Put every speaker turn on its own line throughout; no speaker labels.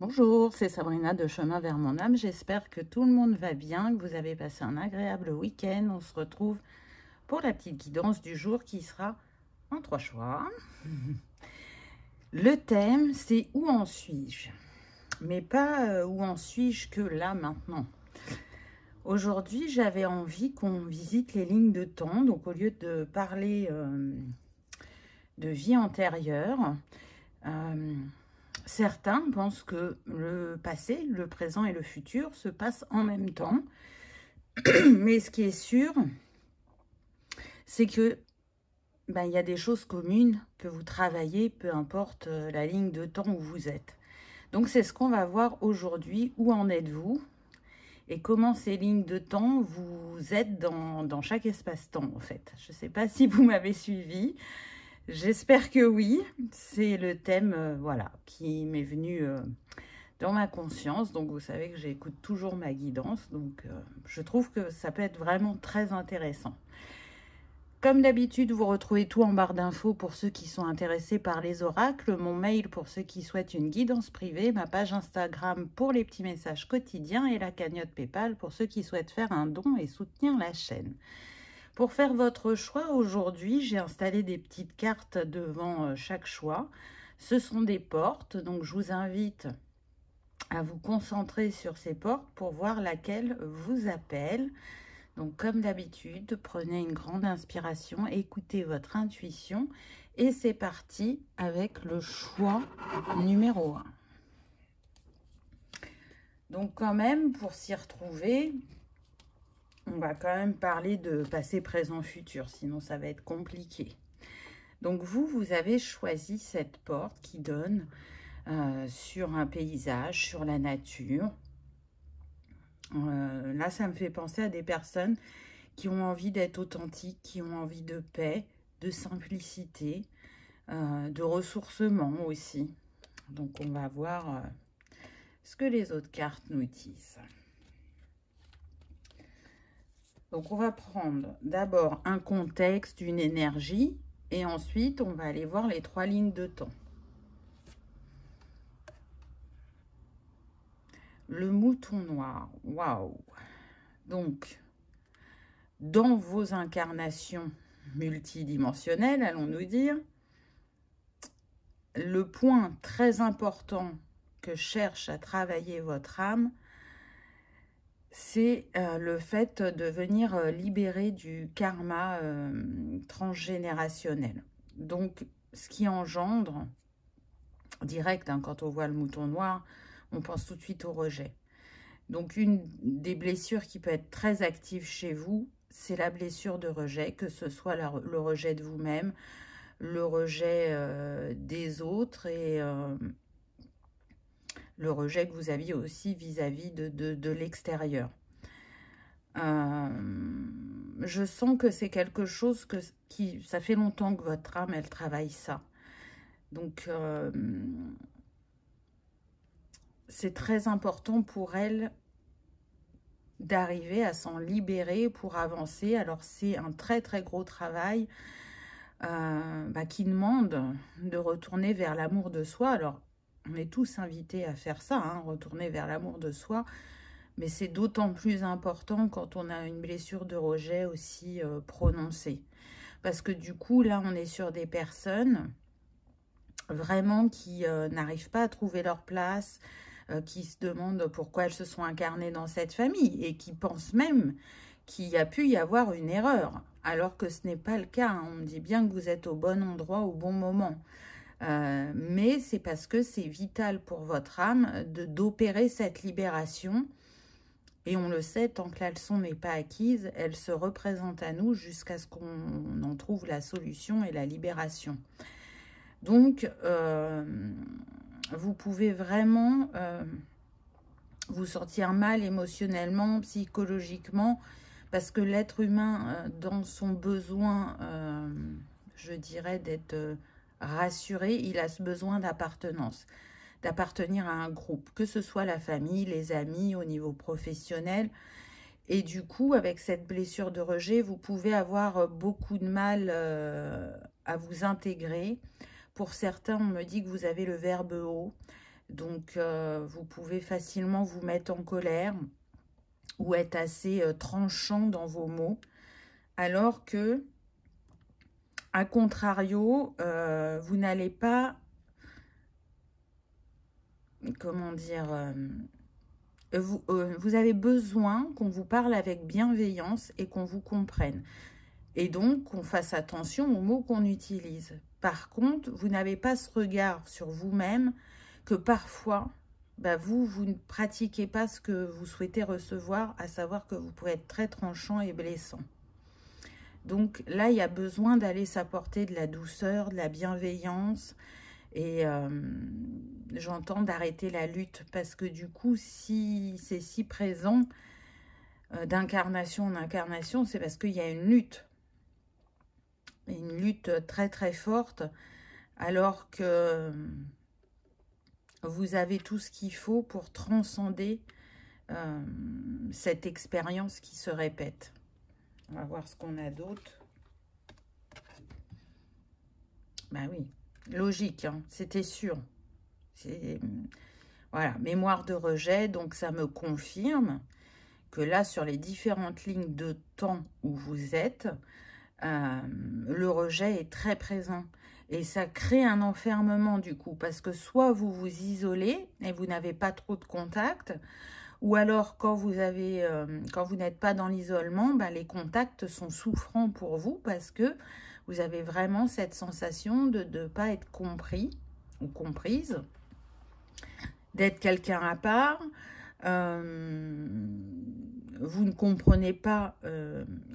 Bonjour, c'est Sabrina de Chemin vers mon âme. J'espère que tout le monde va bien, que vous avez passé un agréable week-end. On se retrouve pour la petite guidance du jour qui sera en 3 choix. Le thème, c'est où en suis-je? Mais pas où en suis-je que là, maintenant. Aujourd'hui, j'avais envie qu'on visite les lignes de temps. Donc, au lieu de parler de vie antérieure, certains pensent que le passé, le présent et le futur se passent en même temps. Mais ce qui est sûr, c'est que il y a des choses communes que vous travaillez, peu importe la ligne de temps où vous êtes. Donc, c'est ce qu'on va voir aujourd'hui. Où en êtes-vous? Et comment ces lignes de temps vous aident dans chaque espace-temps, en fait. Je ne sais pas si vous m'avez suivi. J'espère que oui. C'est le thème voilà, qui m'est venu dans ma conscience. Donc, vous savez que j'écoute toujours ma guidance. Donc, je trouve que ça peut être vraiment très intéressant. Comme d'habitude, vous retrouvez tout en barre d'infos pour ceux qui sont intéressés par les oracles, mon mail pour ceux qui souhaitent une guidance privée, ma page Instagram pour les petits messages quotidiens et la cagnotte PayPal pour ceux qui souhaitent faire un don et soutenir la chaîne. Pour faire votre choix aujourd'hui, j'ai installé des petites cartes devant chaque choix. Ce sont des portes, donc je vous invite à vous concentrer sur ces portes pour voir laquelle vous appelle. Donc, comme d'habitude, prenez une grande inspiration, écoutez votre intuition et c'est parti avec le choix numéro 1. Donc, quand même, pour s'y retrouver, on va quand même parler de passé, présent, futur, sinon ça va être compliqué. Donc, vous avez choisi cette porte qui donne sur un paysage, sur la nature. Là, ça me fait penser à des personnes qui ont envie d'être authentiques, qui ont envie de paix, de simplicité, de ressourcement aussi. Donc, on va voir ce que les autres cartes nous disent. Donc, on va prendre d'abord un contexte, une énergie, et ensuite, on va aller voir les 3 lignes de temps. Le mouton noir, waouh! Donc, dans vos incarnations multidimensionnelles, allons-nous dire, le point très important que cherche à travailler votre âme, c'est le fait de venir libérer du karma transgénérationnel. Donc, ce qui engendre, direct, hein, quand on voit le mouton noir, on pense tout de suite au rejet. Donc, une des blessures qui peut être très active chez vous, c'est la blessure de rejet, que ce soit le rejet de vous-même, le rejet des autres et le rejet que vous aviez aussi vis-à-vis de l'extérieur. Je sens que c'est quelque chose ça fait longtemps que votre âme, elle travaille ça. Donc, c'est très important pour elle d'arriver à s'en libérer pour avancer. Alors, c'est un très, très gros travail qui demande de retourner vers l'amour de soi. Alors, on est tous invités à faire ça, hein, retourner vers l'amour de soi. Mais c'est d'autant plus important quand on a une blessure de rejet aussi prononcée. Parce que du coup, là, on est sur des personnes vraiment qui n'arrivent pas à trouver leur place, qui se demandent pourquoi elles se sont incarnées dans cette famille et qui pensent même qu'il y a pu y avoir une erreur, alors que ce n'est pas le cas. Hein. On me dit bien que vous êtes au bon endroit, au bon moment. Mais c'est parce que c'est vital pour votre âme d'opérer cette libération. Et on le sait, tant que la leçon n'est pas acquise, elle se représente à nous jusqu'à ce qu'on en trouve la solution et la libération. Donc, vous pouvez vraiment vous sentir mal émotionnellement, psychologiquement, parce que l'être humain, dans son besoin, je dirais, d'être rassuré, il a ce besoin d'appartenance, d'appartenir à un groupe, que ce soit la famille, les amis, au niveau professionnel. Et du coup, avec cette blessure de rejet, vous pouvez avoir beaucoup de mal à vous intégrer. Pour certains, on me dit que vous avez le verbe haut. Donc, vous pouvez facilement vous mettre en colère ou être assez tranchant dans vos mots. Alors que, à contrario, vous n'allez pas, comment dire, vous avez besoin qu'on vous parle avec bienveillance et qu'on vous comprenne. Et donc, qu'on fasse attention aux mots qu'on utilise. Par contre, vous n'avez pas ce regard sur vous-même que parfois, bah vous ne pratiquez pas ce que vous souhaitez recevoir, à savoir que vous pouvez être très tranchant et blessant. Donc là, il y a besoin d'aller s'apporter de la douceur, de la bienveillance. Et j'entends d'arrêter la lutte parce que du coup, si c'est si présent d'incarnation en incarnation, c'est parce qu'il y a une lutte très très forte, alors que vous avez tout ce qu'il faut pour transcender cette expérience qui se répète. On va voir ce qu'on a d'autre. Ben oui, logique, hein, c'était sûr. Voilà, mémoire de rejet, donc ça me confirme que là, sur les différentes lignes de temps où vous êtes, le rejet est très présent. Et ça crée un enfermement du coup, parce que soit vous vous isolez et vous n'avez pas trop de contact, ou alors quand vous n'êtes pas dans l'isolement, ben, les contacts sont souffrants pour vous parce que vous avez vraiment cette sensation de ne pas être compris ou comprise, d'être quelqu'un à part. Vous ne comprenez pas,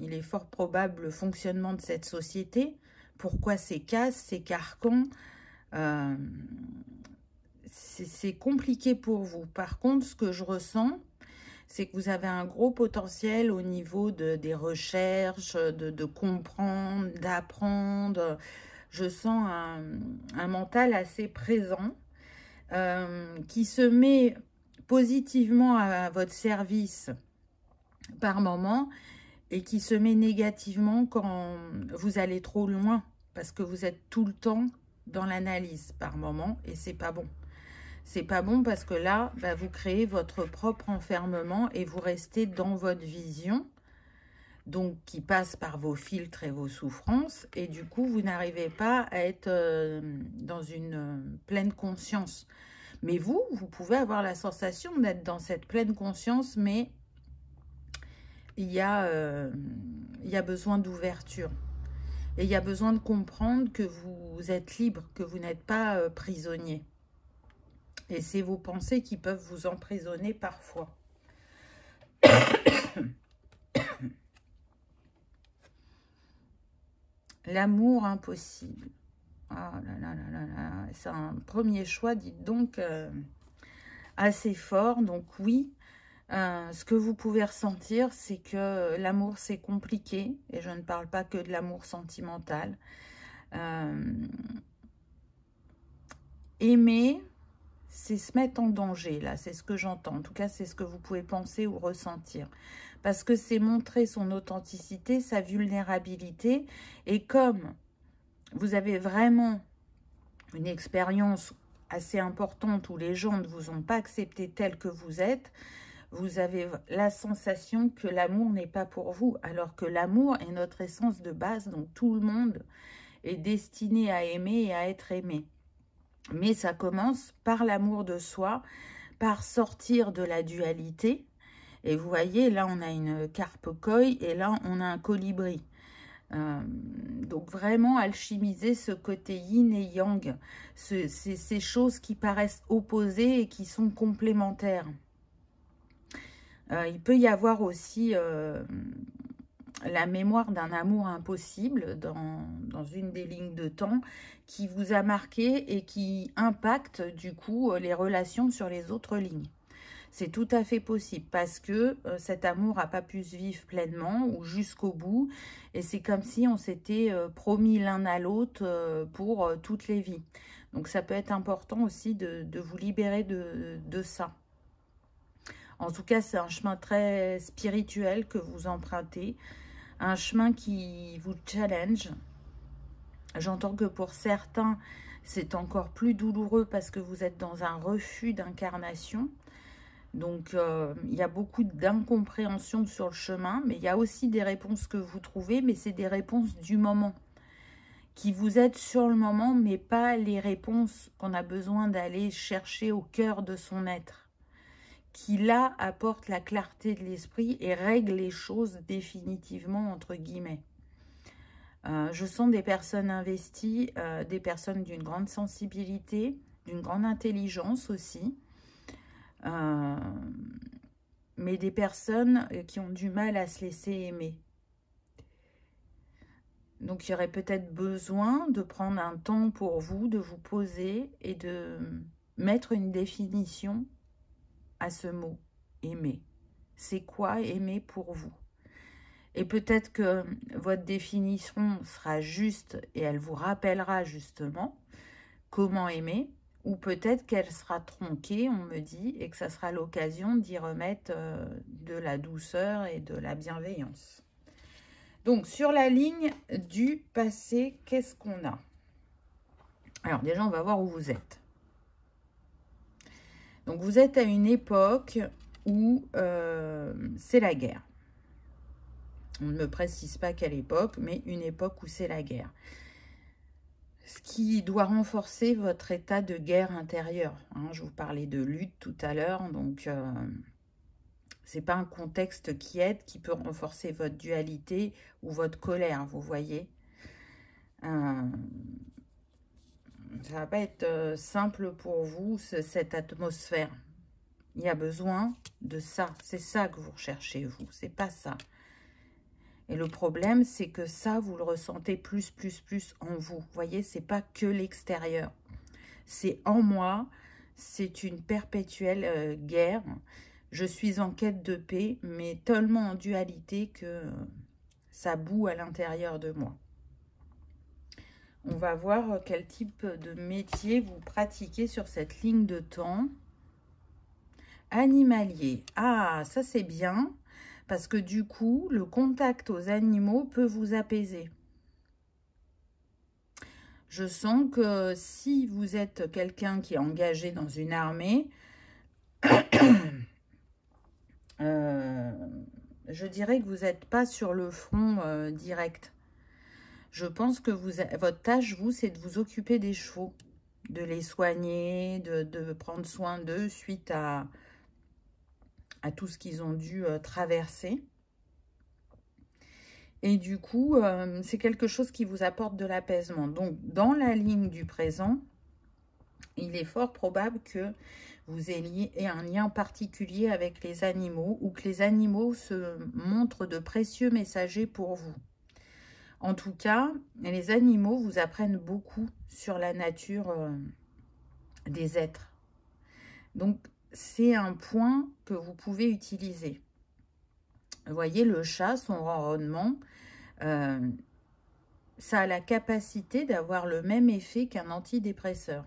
il est fort probable, le fonctionnement de cette société. Pourquoi c'est casse, c'est carcan. C'est compliqué pour vous. Par contre, ce que je ressens, c'est que vous avez un gros potentiel au niveau des recherches, de comprendre, d'apprendre. Je sens un mental assez présent qui se met positivement à votre service par moment et qui se met négativement quand vous allez trop loin parce que vous êtes tout le temps dans l'analyse par moment et c'est pas bon. C'est pas bon parce que là, bah, vous créez votre propre enfermement et vous restez dans votre vision, donc qui passe par vos filtres et vos souffrances, et du coup, vous n'arrivez pas à être dans une pleine conscience. Mais vous pouvez avoir la sensation d'être dans cette pleine conscience, mais il y a besoin d'ouverture. Et il y a besoin de comprendre que vous êtes libre, que vous n'êtes pas prisonnier. Et c'est vos pensées qui peuvent vous emprisonner parfois. L'amour impossible. Ah là là là là là. C'est un premier choix, dites donc, assez fort. Donc oui, ce que vous pouvez ressentir, c'est que l'amour, c'est compliqué. Et je ne parle pas que de l'amour sentimental. Aimer, c'est se mettre en danger, là, c'est ce que j'entends. En tout cas, c'est ce que vous pouvez penser ou ressentir. Parce que c'est montrer son authenticité, sa vulnérabilité. Et comme vous avez vraiment une expérience assez importante où les gens ne vous ont pas accepté tel que vous êtes, vous avez la sensation que l'amour n'est pas pour vous. Alors que l'amour est notre essence de base, donc tout le monde est destiné à aimer et à être aimé. Mais ça commence par l'amour de soi, par sortir de la dualité. Et vous voyez, là, on a une carpe koi et là, on a un colibri. Donc, vraiment alchimiser ce côté yin et yang. Ces choses qui paraissent opposées et qui sont complémentaires. Il peut y avoir aussi la mémoire d'un amour impossible dans une des lignes de temps qui vous a marqué et qui impacte du coup les relations sur les autres lignes. C'est tout à fait possible parce que cet amour n'a pas pu se vivre pleinement ou jusqu'au bout et c'est comme si on s'était promis l'un à l'autre pour toutes les vies. Donc ça peut être important aussi de vous libérer de ça. En tout cas, c'est un chemin très spirituel que vous empruntez. Un chemin qui vous challenge. J'entends que pour certains, c'est encore plus douloureux parce que vous êtes dans un refus d'incarnation. Donc, il y a beaucoup d'incompréhension sur le chemin, mais il y a aussi des réponses que vous trouvez, mais c'est des réponses du moment, qui vous aident sur le moment, mais pas les réponses qu'on a besoin d'aller chercher au cœur de son être, qui là apportent la clarté de l'esprit et règle les choses définitivement, entre guillemets. Je sens des personnes investies, des personnes d'une grande sensibilité, d'une grande intelligence aussi, mais des personnes qui ont du mal à se laisser aimer. Donc, il y aurait peut-être besoin de prendre un temps pour vous, de vous poser et de mettre une définition à ce mot, aimer. C'est quoi aimer pour vous? Et peut-être que votre définition sera juste et elle vous rappellera justement comment aimer, ou peut-être qu'elle sera tronquée, on me dit, et que ça sera l'occasion d'y remettre de la douceur et de la bienveillance. Donc, sur la ligne du passé, qu'est-ce qu'on a? Alors, déjà, on va voir où vous êtes. Donc, vous êtes à une époque où c'est la guerre. On ne me précise pas quelle époque, mais une époque où c'est la guerre. Ce qui doit renforcer votre état de guerre intérieure. Hein, je vous parlais de lutte tout à l'heure, donc c'est pas un contexte qui aide, qui peut renforcer votre dualité ou votre colère, vous voyez. Ça va pas être simple pour vous, cette atmosphère. Il y a besoin de ça. C'est ça que vous recherchez, vous. C'est pas ça. Et le problème, c'est que ça, vous le ressentez plus en vous. Vous voyez, c'est pas que l'extérieur. C'est en moi. C'est une perpétuelle guerre. Je suis en quête de paix, mais tellement en dualité que ça bout à l'intérieur de moi. On va voir quel type de métier vous pratiquez sur cette ligne de temps. Animalier. Ah, ça c'est bien. Parce que du coup, le contact aux animaux peut vous apaiser. Je sens que si vous êtes quelqu'un qui est engagé dans une armée, je dirais que vous n'êtes pas sur le front direct. Je pense que votre tâche, vous, c'est de vous occuper des chevaux, de les soigner, de prendre soin d'eux suite à tout ce qu'ils ont dû traverser. Et du coup, c'est quelque chose qui vous apporte de l'apaisement. Donc, dans la ligne du présent, il est fort probable que vous ayez un lien particulier avec les animaux ou que les animaux se montrent de précieux messagers pour vous. En tout cas, les animaux vous apprennent beaucoup sur la nature des êtres. Donc, c'est un point que vous pouvez utiliser. Vous voyez, le chat, son ronronnement, ça a la capacité d'avoir le même effet qu'un antidépresseur.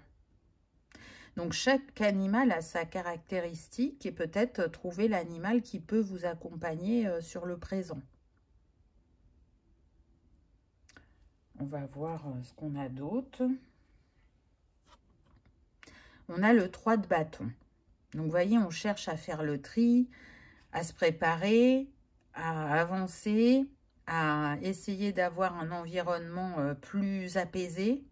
Donc, chaque animal a sa caractéristique et peut-être trouver l'animal qui peut vous accompagner sur le présent. On va voir ce qu'on a d'autre. On a le 3 de bâton. Donc, vous voyez, on cherche à faire le tri, à se préparer, à avancer, à essayer d'avoir un environnement plus apaisé.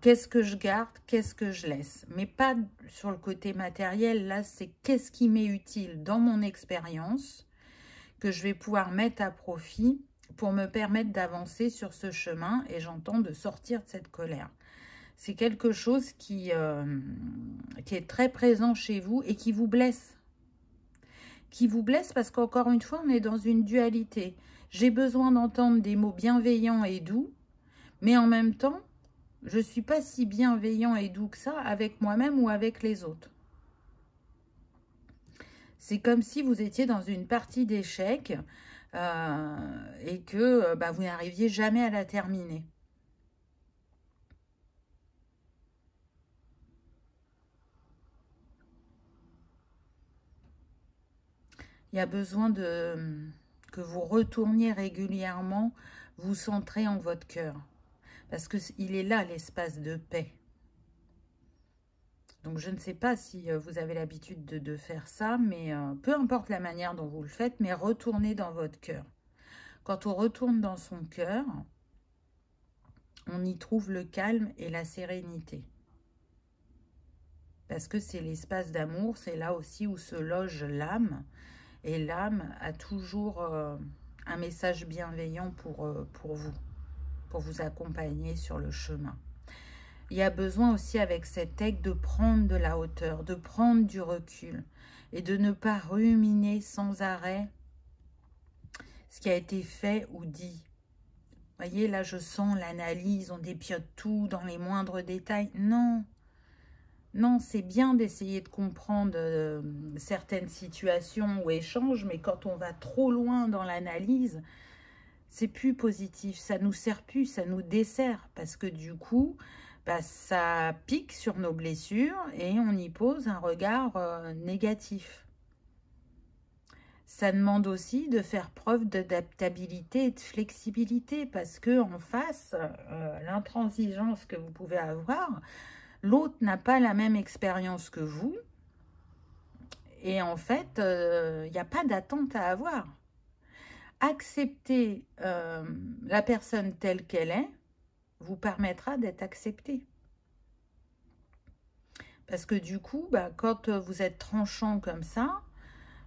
Qu'est-ce que je garde, qu'est-ce que je laisse? Mais pas sur le côté matériel, là, c'est qu'est-ce qui m'est utile dans mon expérience que je vais pouvoir mettre à profit pour me permettre d'avancer sur ce chemin et j'entends de sortir de cette colère. C'est quelque chose qui est très présent chez vous et qui vous blesse. Qui vous blesse parce qu'encore une fois, on est dans une dualité. J'ai besoin d'entendre des mots bienveillants et doux, mais en même temps, je ne suis pas si bienveillant et doux que ça avec moi-même ou avec les autres. C'est comme si vous étiez dans une partie d'échecs et que vous n'arriviez jamais à la terminer. Il y a besoin que vous retourniez régulièrement, vous centrer en votre cœur. Parce qu'il est là, l'espace de paix. Donc, je ne sais pas si vous avez l'habitude de faire ça, mais peu importe la manière dont vous le faites, mais retournez dans votre cœur. Quand on retourne dans son cœur, on y trouve le calme et la sérénité. Parce que c'est l'espace d'amour, c'est là aussi où se loge l'âme. Et l'âme a toujours un message bienveillant pour vous accompagner sur le chemin. Il y a besoin aussi avec cet aigle de prendre de la hauteur, de prendre du recul et de ne pas ruminer sans arrêt ce qui a été fait ou dit. Vous voyez, là, je sens l'analyse, on dépiote tout dans les moindres détails. Non, non, c'est bien d'essayer de comprendre certaines situations ou échanges, mais quand on va trop loin dans l'analyse, c'est plus positif, ça nous sert plus, ça nous dessert, parce que du coup, bah, ça pique sur nos blessures et on y pose un regard négatif. Ça demande aussi de faire preuve d'adaptabilité et de flexibilité, parce que en face, l'intransigeance que vous pouvez avoir, l'autre n'a pas la même expérience que vous, et en fait, il n'y a pas d'attente à avoir. Accepter la personne telle qu'elle est vous permettra d'être accepté. Parce que du coup, bah, quand vous êtes tranchant comme ça,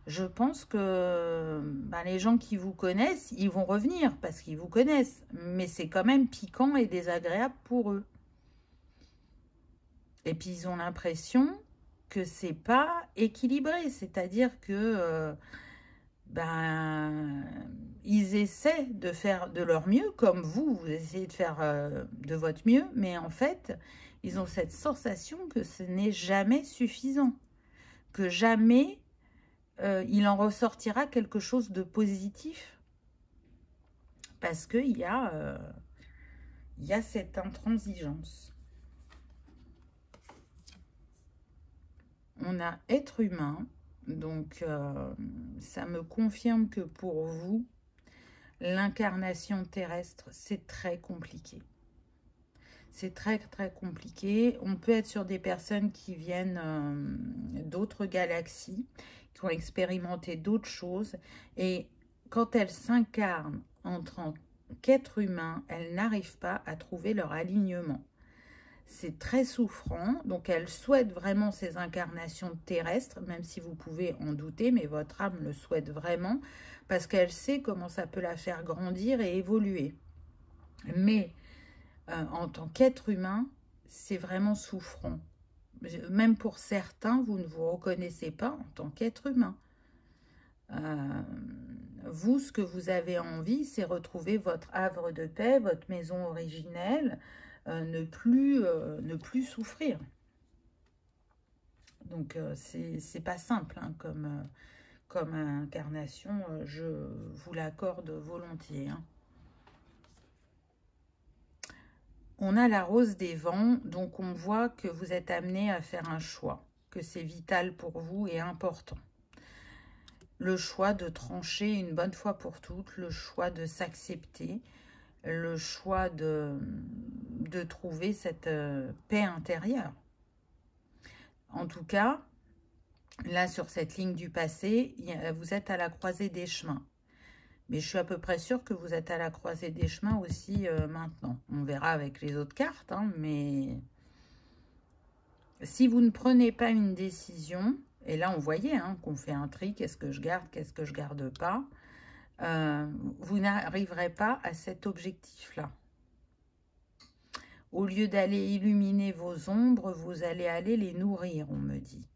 je pense que bah, les gens qui vous connaissent, ils vont revenir parce qu'ils vous connaissent. Mais c'est quand même piquant et désagréable pour eux. Et puis, ils ont l'impression que c'est pas équilibré. C'est-à-dire que ben, ils essaient de faire de leur mieux, comme vous essayez de faire de votre mieux. Mais en fait, ils ont cette sensation que ce n'est jamais suffisant. Que jamais il en ressortira quelque chose de positif. Parce qu'il y a cette intransigeance. On a être humain, donc ça me confirme que pour vous, l'incarnation terrestre, c'est très compliqué. C'est très, très compliqué. On peut être sur des personnes qui viennent d'autres galaxies, qui ont expérimenté d'autres choses. Et quand elles s'incarnent en tant qu'être humain, elles n'arrivent pas à trouver leur alignement. C'est très souffrant, donc elle souhaite vraiment ces incarnations terrestres, même si vous pouvez en douter, mais votre âme le souhaite vraiment, parce qu'elle sait comment ça peut la faire grandir et évoluer. Mais en tant qu'être humain, c'est vraiment souffrant. Même pour certains, vous ne vous reconnaissez pas en tant qu'être humain. Vous, ce que vous avez envie, c'est retrouver votre havre de paix, votre maison originelle, ne plus souffrir. Donc, c'est pas simple hein, comme incarnation, je vous l'accorde volontiers. Hein. On a la rose des vents, donc on voit que vous êtes amené à faire un choix, que c'est vital pour vous et important. Le choix de trancher une bonne fois pour toutes, le choix de s'accepter, le choix de trouver cette paix intérieure. En tout cas, là, sur cette ligne du passé, vous êtes à la croisée des chemins. Mais je suis à peu près sûre que vous êtes à la croisée des chemins aussi maintenant. On verra avec les autres cartes, hein, mais si vous ne prenez pas une décision, et là on voyait hein, qu'on fait un tri, qu'est-ce que je garde, qu'est-ce que je garde pas, vous n'arriverez pas à cet objectif-là. Au lieu d'aller illuminer vos ombres, vous allez aller les nourrir, on me dit.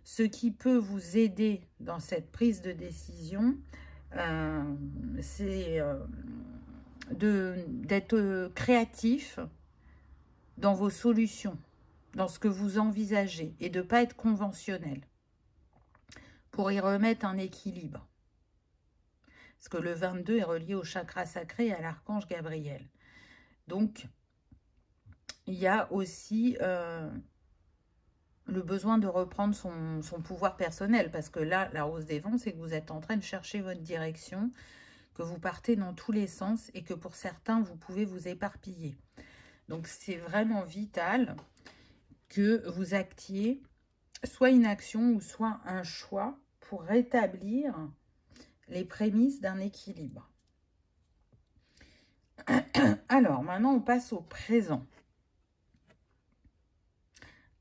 Ce qui peut vous aider dans cette prise de décision, c'est d'être créatif dans vos solutions, dans ce que vous envisagez, et de ne pas être conventionnel, pour y remettre un équilibre. Parce que le 22 est relié au chakra sacré et à l'archange Gabriel. Donc, il y a aussi le besoin de reprendre son pouvoir personnel. Parce que là, la rose des vents, c'est que vous êtes en train de chercher votre direction, que vous partez dans tous les sens et que pour certains, vous pouvez vous éparpiller. Donc, c'est vraiment vital que vous actiez soit une action ou soit un choix pour rétablir les prémices d'un équilibre. Alors, maintenant, on passe au présent.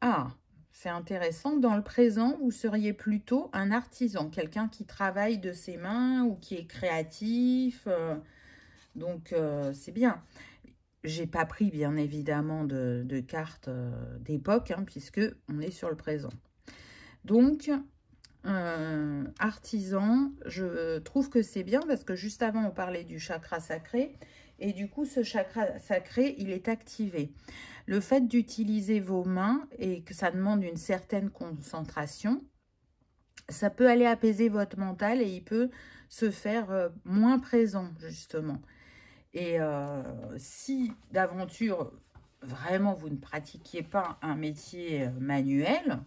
Ah, c'est intéressant. Dans le présent, vous seriez plutôt un artisan, quelqu'un qui travaille de ses mains ou qui est créatif. Donc, c'est bien. J'ai pas pris, bien évidemment, de cartes d'époque, hein, puisque on est sur le présent. Donc, artisan, je trouve que c'est bien parce que juste avant, on parlait du chakra sacré. Et du coup, ce chakra sacré, il est activé. Le fait d'utiliser vos mains et que ça demande une certaine concentration, ça peut aller apaiser votre mental et il peut se faire moins présent, justement. Et si d'aventure, vraiment, vous ne pratiquiez pas un métier manuel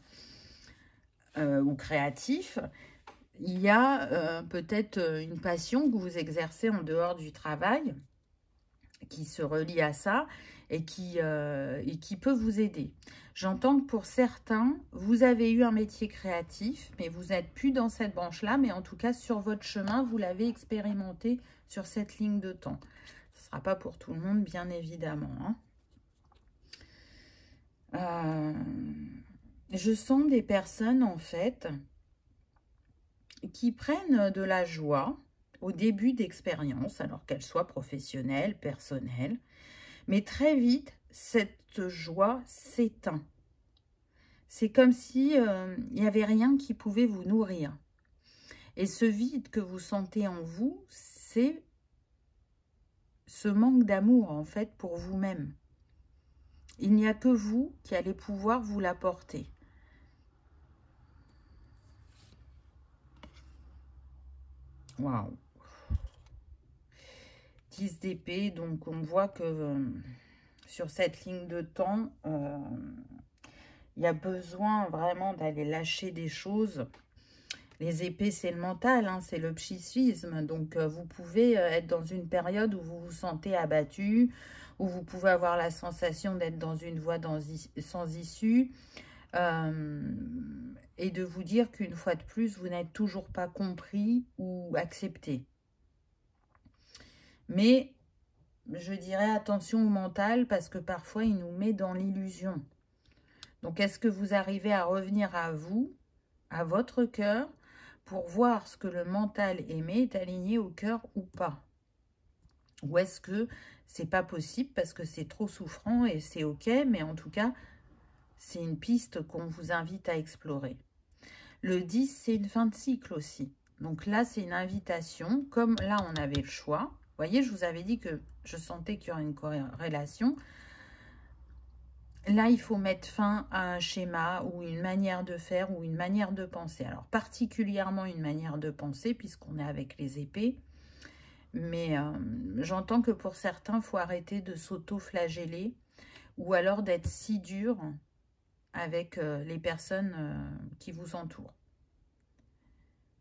ou créatif, il y a peut-être une passion que vous exercez en dehors du travail qui se relie à ça et qui peut vous aider. J'entends que pour certains, vous avez eu un métier créatif, mais vous n'êtes plus dans cette branche-là, mais en tout cas, sur votre chemin, vous l'avez expérimenté sur cette ligne de temps. Ce ne sera pas pour tout le monde, bien évidemment. Hein. Je sens des personnes, en fait, qui prennent de la joie au début d'expérience, alors qu'elle soit professionnelle, personnelle. Mais très vite, cette joie s'éteint. C'est comme si il n'y avait rien qui pouvait vous nourrir. Et ce vide que vous sentez en vous, c'est ce manque d'amour, en fait, pour vous-même. Il n'y a que vous qui allez pouvoir vous l'apporter. Waouh! 10 d'épée, donc on voit que sur cette ligne de temps, il y a besoin vraiment d'aller lâcher des choses. Les épées, c'est le mental, hein, c'est le psychisme. Donc, vous pouvez être dans une période où vous vous sentez abattu, où vous pouvez avoir la sensation d'être dans une voie sans issue, et de vous dire qu'une fois de plus, vous n'êtes toujours pas compris ou accepté. Mais je dirais attention au mental parce que parfois, il nous met dans l'illusion. Donc, est-ce que vous arrivez à revenir à vous, à votre cœur, pour voir ce que le mental émet est aligné au cœur ou pas? Ou est-ce que c'est pas possible parce que c'est trop souffrant et c'est ok, mais en tout cas, c'est une piste qu'on vous invite à explorer. Le 10, c'est une fin de cycle aussi. Donc là, c'est une invitation. Comme là, on avait le choix. Vous voyez, je vous avais dit que je sentais qu'il y aurait une corrélation. Là, il faut mettre fin à un schéma ou une manière de faire ou une manière de penser. Alors, particulièrement une manière de penser puisqu'on est avec les épées. Mais j'entends que pour certains, il faut arrêter de s'auto-flageller ou alors d'être si dur avec les personnes qui vous entourent.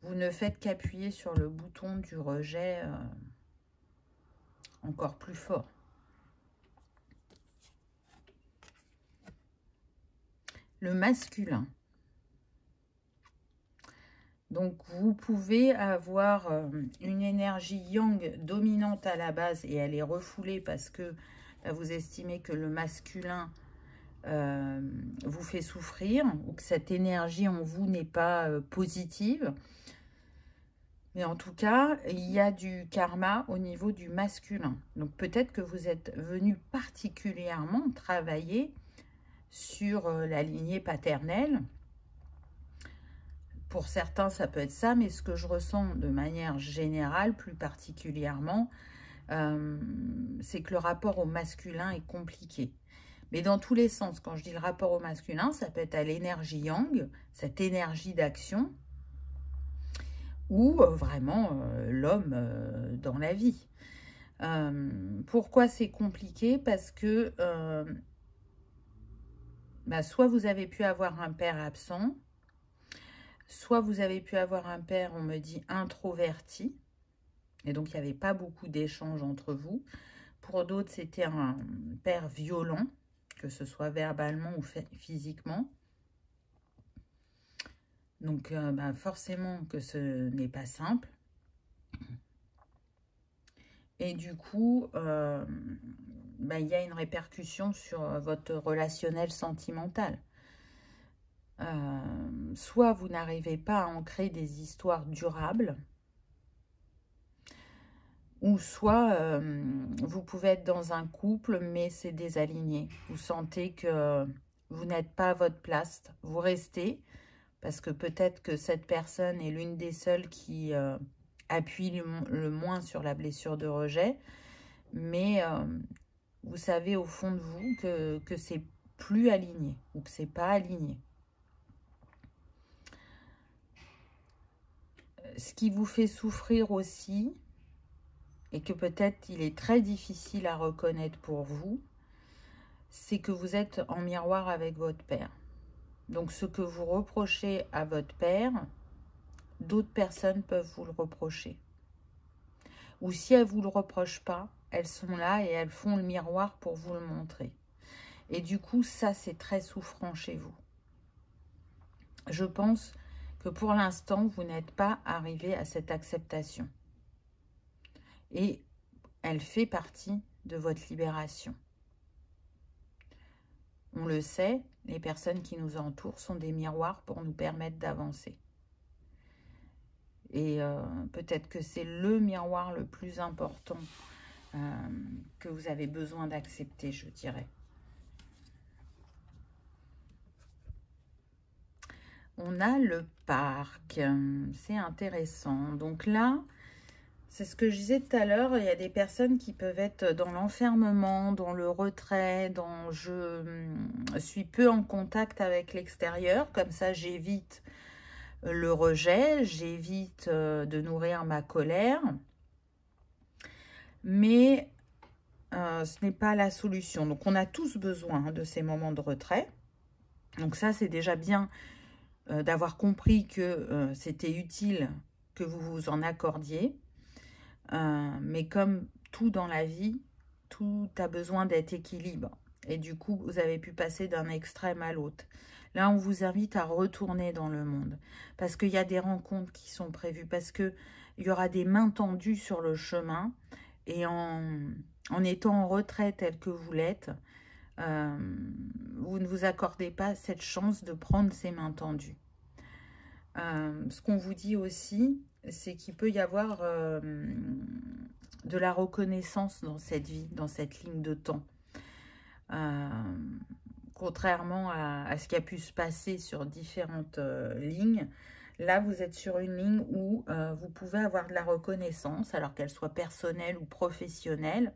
Vous ne faites qu'appuyer sur le bouton du rejet encore plus fort. Le masculin. Donc, vous pouvez avoir une énergie yang dominante à la base et elle est refoulée parce que vous estimez que le masculin vous fait souffrir ou que cette énergie en vous n'est pas positive. Mais en tout cas, il y a du karma au niveau du masculin. Donc, peut-être que vous êtes venu particulièrement travailler sur la lignée paternelle. Pour certains, ça peut être ça, mais ce que je ressens de manière générale, plus particulièrement, c'est que le rapport au masculin est compliqué. Mais dans tous les sens, quand je dis le rapport au masculin, ça peut être à l'énergie yang, cette énergie d'action, ou vraiment l'homme dans la vie. Pourquoi c'est compliqué? Parce que soit vous avez pu avoir un père absent, soit vous avez pu avoir un père, on me dit, introverti. Et donc, il n'y avait pas beaucoup d'échanges entre vous. Pour d'autres, c'était un père violent, que ce soit verbalement ou physiquement. Donc, forcément que ce n'est pas simple. Et du coup, il y a une répercussion sur votre relationnel sentimental. Soit vous n'arrivez pas à ancrer des histoires durables, ou soit vous pouvez être dans un couple, mais c'est désaligné. Vous sentez que vous n'êtes pas à votre place. Vous restez, parce que peut-être que cette personne est l'une des seules qui appuie le moins sur la blessure de rejet. Mais vous savez au fond de vous que c'est plus aligné, ou que c'est pas aligné. Ce qui vous fait souffrir aussi, et que peut-être il est très difficile à reconnaître pour vous, c'est que vous êtes en miroir avec votre père. Donc ce que vous reprochez à votre père, d'autres personnes peuvent vous le reprocher. Ou si elles ne vous le reprochent pas, elles sont là et elles font le miroir pour vous le montrer. Et du coup, ça, c'est très souffrant chez vous. Je pense que pour l'instant, vous n'êtes pas arrivé à cette acceptation. Et elle fait partie de votre libération. On le sait, les personnes qui nous entourent sont des miroirs pour nous permettre d'avancer. Et peut-être que c'est le miroir le plus important que vous avez besoin d'accepter, je dirais. On a le parc, c'est intéressant. Donc là, c'est ce que je disais tout à l'heure, il y a des personnes qui peuvent être dans l'enfermement, dans le retrait, dans je suis peu en contact avec l'extérieur, comme ça j'évite le rejet, j'évite de nourrir ma colère. Mais ce n'est pas la solution. Donc on a tous besoin de ces moments de retrait. Donc ça c'est déjà bien d'avoir compris que c'était utile que vous vous en accordiez. Mais comme tout dans la vie, tout a besoin d'être équilibre. Et du coup, vous avez pu passer d'un extrême à l'autre. Là, on vous invite à retourner dans le monde. Parce qu'il y a des rencontres qui sont prévues. Parce qu'il y aura des mains tendues sur le chemin. Et en étant en retrait tel que vous l'êtes, vous ne vous accordez pas cette chance de prendre ces mains tendues. Ce qu'on vous dit aussi, c'est qu'il peut y avoir de la reconnaissance dans cette vie, dans cette ligne de temps. Contrairement à ce qui a pu se passer sur différentes lignes, là vous êtes sur une ligne où vous pouvez avoir de la reconnaissance, alors qu'elle soit personnelle ou professionnelle.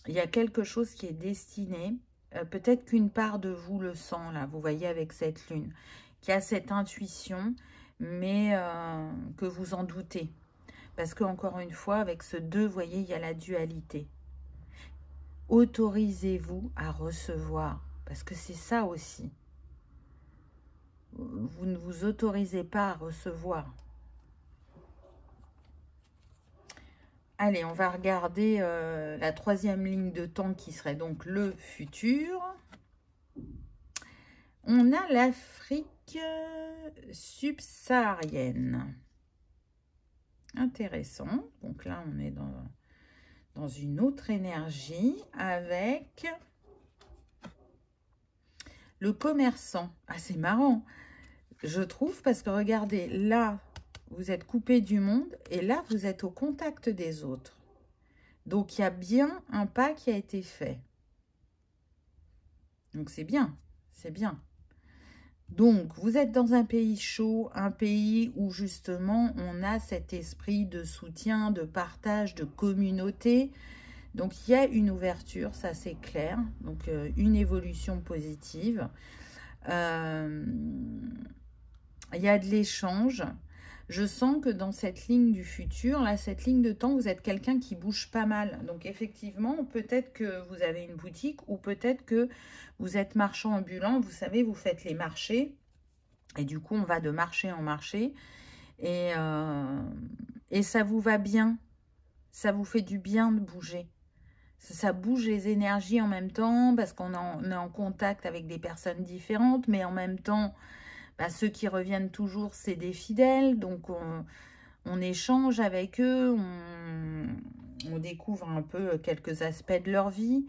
Il y a quelque chose qui est destiné, peut-être qu'une part de vous le sent, là, vous voyez avec cette lune, qui a cette intuition, mais que vous en doutez. Parce que encore une fois, avec ce 2, vous voyez, il y a la dualité. Autorisez-vous à recevoir, parce que c'est ça aussi. Vous ne vous autorisez pas à recevoir. Allez, on va regarder la 3e ligne de temps qui serait donc le futur. On a l'Afrique subsaharienne. Intéressant. Donc là, on est dans une autre énergie avec le commerçant. Ah, c'est marrant, je trouve, parce que regardez, là, vous êtes coupé du monde et là, vous êtes au contact des autres. Donc, il y a bien un pas qui a été fait. Donc, c'est bien, c'est bien. Donc, vous êtes dans un pays chaud, un pays où justement, on a cet esprit de soutien, de partage, de communauté. Donc, il y a une ouverture, ça c'est clair. Donc, une évolution positive. Il y a de l'échange. Je sens que dans cette ligne du futur, là, cette ligne de temps, vous êtes quelqu'un qui bouge pas mal. Donc, effectivement, peut-être que vous avez une boutique ou peut-être que vous êtes marchand ambulant. Vous savez, vous faites les marchés. Et du coup, on va de marché en marché. Et ça vous va bien Ça vous fait du bien de bouger. Ça bouge les énergies en même temps parce qu'on est en contact avec des personnes différentes, mais en même temps, bah, ceux qui reviennent toujours, c'est des fidèles. Donc, on échange avec eux, on découvre un peu quelques aspects de leur vie.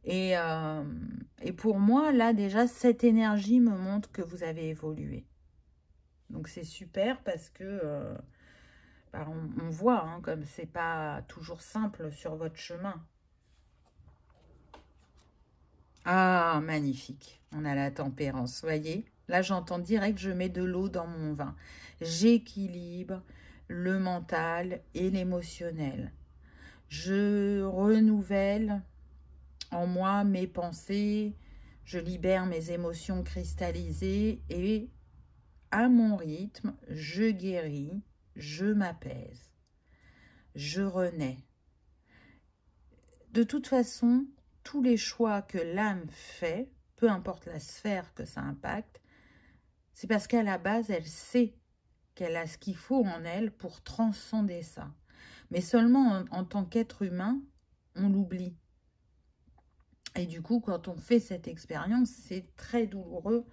Et pour moi, là, déjà, cette énergie me montre que vous avez évolué. Donc, c'est super parce que bah, on voit, hein, comme c'est pas toujours simple sur votre chemin. Ah, magnifique. On a la tempérance, voyez. Là, j'entends direct, je mets de l'eau dans mon vin. J'équilibre le mental et l'émotionnel. Je renouvelle en moi mes pensées. Je libère mes émotions cristallisées et à mon rythme, je guéris, je m'apaise, je renais. De toute façon, tous les choix que l'âme fait, peu importe la sphère que ça impacte, c'est parce qu'à la base, elle sait qu'elle a ce qu'il faut en elle pour transcender ça. Mais seulement en tant qu'être humain, on l'oublie. Et du coup, quand on fait cette expérience, c'est très douloureux.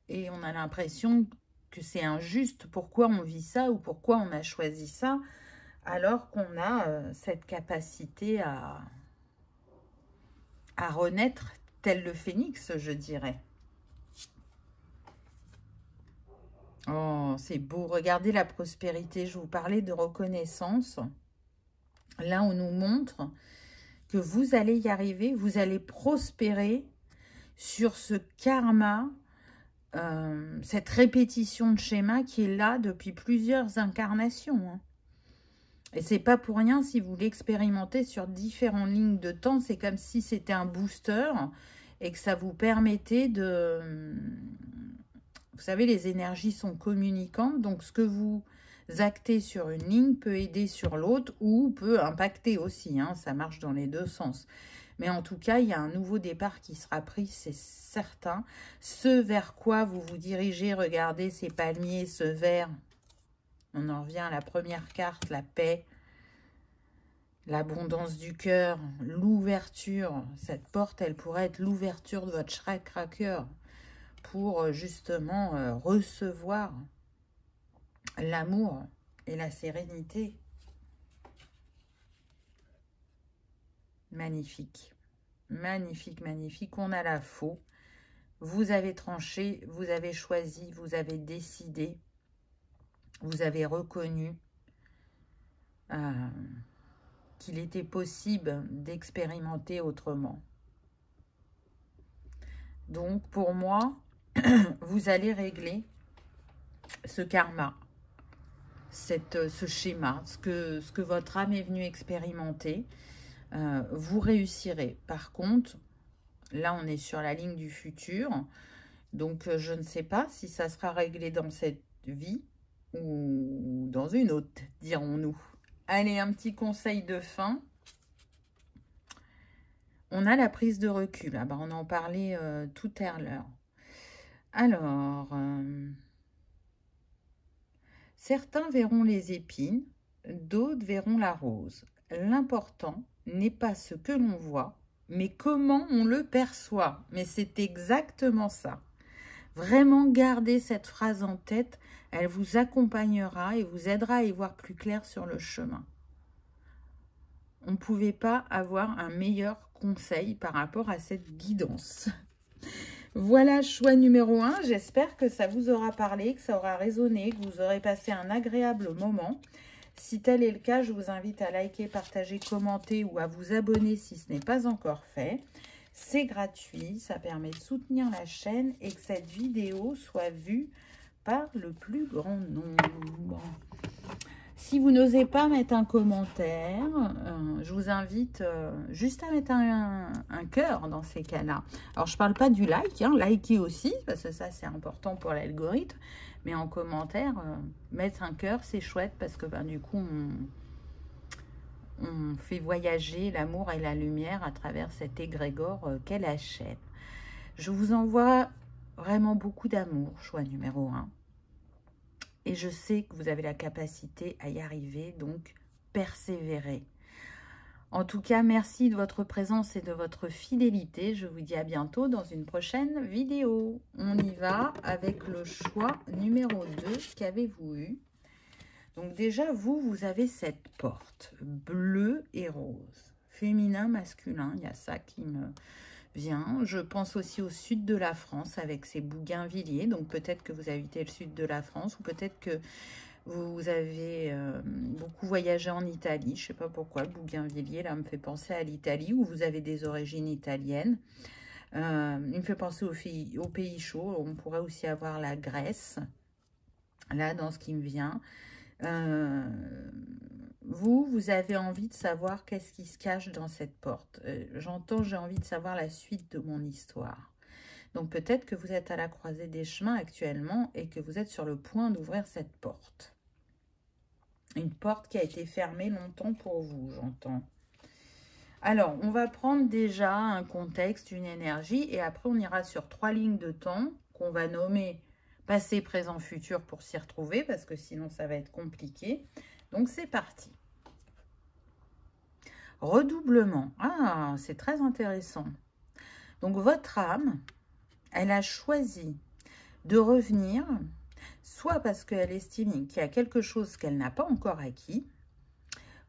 Et on a l'impression que c'est injuste. Pourquoi on vit ça ou pourquoi on a choisi ça alors qu'on a cette capacité à renaître tel le phénix, je dirais. Oh, c'est beau. Regardez la prospérité. Je vous parlais de reconnaissance. Là, on nous montre que vous allez y arriver. Vous allez prospérer sur ce karma, cette répétition de schéma qui est là depuis plusieurs incarnations. Hein. Et c'est pas pour rien si vous l'expérimentez sur différentes lignes de temps. C'est comme si c'était un booster et que ça vous permettait de... Vous savez, les énergies sont communicantes. Donc, ce que vous actez sur une ligne peut aider sur l'autre ou peut impacter aussi. Hein, ça marche dans les deux sens. Mais en tout cas, il y a un nouveau départ qui sera pris, c'est certain. Ce vers quoi vous vous dirigez, regardez ces palmiers, ce vert. On en revient à la première carte, la paix, l'abondance du cœur, l'ouverture. Cette porte, elle pourrait être l'ouverture de votre chakra cœur pour justement recevoir l'amour et la sérénité. Magnifique, magnifique, magnifique. On a la faux. Vous avez tranché, vous avez choisi, vous avez décidé, vous avez reconnu qu'il était possible d'expérimenter autrement. Donc, pour moi, vous allez régler ce karma, ce schéma, ce que votre âme est venue expérimenter. Vous réussirez. Par contre, là, on est sur la ligne du futur. Donc, je ne sais pas si ça sera réglé dans cette vie ou dans une autre, dirons-nous. Allez, un petit conseil de fin. On a la prise de recul. Ah ben, on en parlait tout à l'heure. Alors, certains verront les épines, d'autres verront la rose. L'important n'est pas ce que l'on voit, mais comment on le perçoit. Mais c'est exactement ça. Vraiment, gardez cette phrase en tête. Elle vous accompagnera et vous aidera à y voir plus clair sur le chemin. On ne pouvait pas avoir un meilleur conseil par rapport à cette guidance. Voilà, choix numéro 1. J'espère que ça vous aura parlé, que ça aura résonné, que vous aurez passé un agréable moment. Si tel est le cas, je vous invite à liker, partager, commenter ou à vous abonner si ce n'est pas encore fait. C'est gratuit, ça permet de soutenir la chaîne et que cette vidéo soit vue par le plus grand nombre. Si vous n'osez pas mettre un commentaire, je vous invite juste à mettre un cœur dans ces cas-là. Alors, je ne parle pas du like, hein, likez aussi, parce que ça, c'est important pour l'algorithme. Mais en commentaire, mettre un cœur, c'est chouette, parce que du coup, on fait voyager l'amour et la lumière à travers cet égrégore qu'est la chaîne. Je vous envoie vraiment beaucoup d'amour, choix numéro 1. et je sais que vous avez la capacité à y arriver, donc persévérez. En tout cas, merci de votre présence et de votre fidélité. Je vous dis à bientôt dans une prochaine vidéo. On y va avec le choix numéro 2. Qu'avez-vous eu? Donc déjà, vous avez cette porte bleu et rose. Féminin, masculin, il y a ça qui me vient. Je pense aussi au sud de la France avec ces bougainvilliers. Donc peut-être que vous habitez le sud de la France ou peut-être que vous avez beaucoup voyagé en Italie. Je ne sais pas pourquoi, le bougainvillier, là, me fait penser à l'Italie, où vous avez des origines italiennes. Il me fait penser aux pays chauds. On pourrait aussi avoir la Grèce, là, dans ce qui me vient. Vous avez envie de savoir qu'est-ce qui se cache dans cette porte. J'entends, j'ai envie de savoir la suite de mon histoire. Donc, peut-être que vous êtes à la croisée des chemins actuellement et que vous êtes sur le point d'ouvrir cette porte. Une porte qui a été fermée longtemps pour vous, j'entends. Alors, on va prendre déjà un contexte, une énergie, et après, on ira sur 3 lignes de temps qu'on va nommer passé, présent, futur pour s'y retrouver, parce que sinon, ça va être compliqué. Donc, c'est parti. Redoublement. Ah, c'est très intéressant. Donc, votre âme, elle a choisi de revenir, soit parce qu'elle estime qu'il y a quelque chose qu'elle n'a pas encore acquis,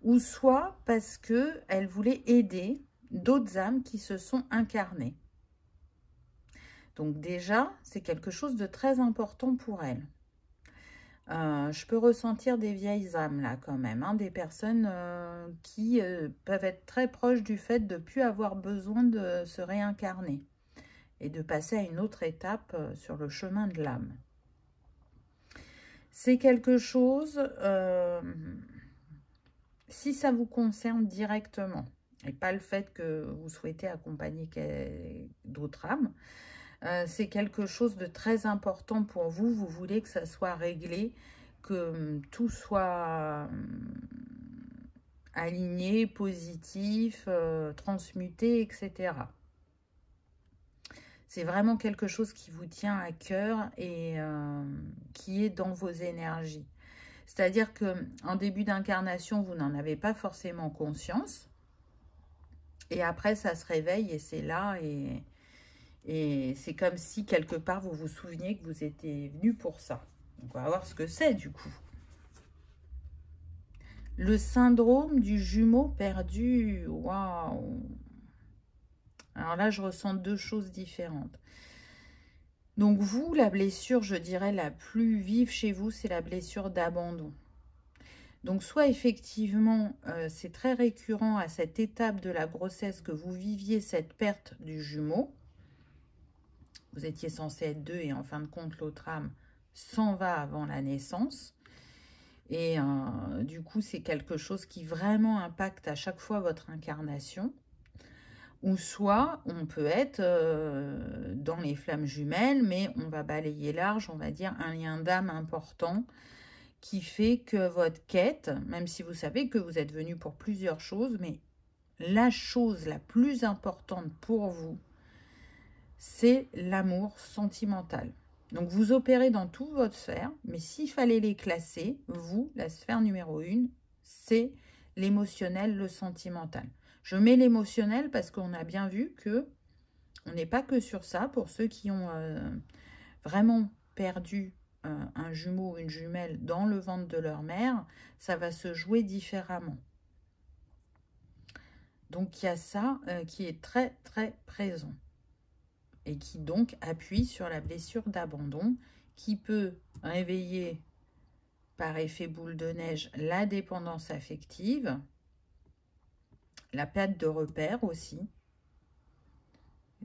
ou soit parce qu'elle voulait aider d'autres âmes qui se sont incarnées. Donc déjà, c'est quelque chose de très important pour elle. Je peux ressentir des vieilles âmes là quand même, hein, des personnes qui peuvent être très proches du fait de ne plus avoir besoin de se réincarner et de passer à une autre étape sur le chemin de l'âme. C'est quelque chose, si ça vous concerne directement, et pas le fait que vous souhaitez accompagner d'autres âmes, c'est quelque chose de très important pour vous. Vous voulez que ça soit réglé, que tout soit aligné, positif, transmuté, etc. C'est vraiment quelque chose qui vous tient à cœur et qui est dans vos énergies. C'est-à-dire qu'en début d'incarnation, vous n'en avez pas forcément conscience. Et après, ça se réveille et c'est là. Et c'est comme si, quelque part, vous vous souveniez que vous étiez venu pour ça. Donc, on va voir ce que c'est, du coup. Le syndrome du jumeau perdu. Waouh! Alors là, je ressens deux choses différentes. Donc vous, la blessure, je dirais, la plus vive chez vous, c'est la blessure d'abandon. Donc soit effectivement, c'est très récurrent à cette étape de la grossesse que vous viviez cette perte du jumeau. Vous étiez censé être deux et en fin de compte, l'autre âme s'en va avant la naissance. Et du coup, c'est quelque chose qui vraiment impacte à chaque fois votre incarnation. Ou soit, on peut être dans les flammes jumelles, mais on va balayer large, on va dire un lien d'âme important qui fait que votre quête, même si vous savez que vous êtes venu pour plusieurs choses, mais la chose la plus importante pour vous, c'est l'amour sentimental. Donc, vous opérez dans toute votre sphère, mais s'il fallait les classer, vous, la sphère numéro 1, c'est l'émotionnel, le sentimental. Je mets l'émotionnel parce qu'on a bien vu que on n'est pas que sur ça. Pour ceux qui ont vraiment perdu un jumeau ou une jumelle dans le ventre de leur mère, ça va se jouer différemment. Donc, il y a ça qui est très, très présent et qui donc appuie sur la blessure d'abandon qui peut réveiller par effet boule de neige la dépendance affective, la perte de repères aussi.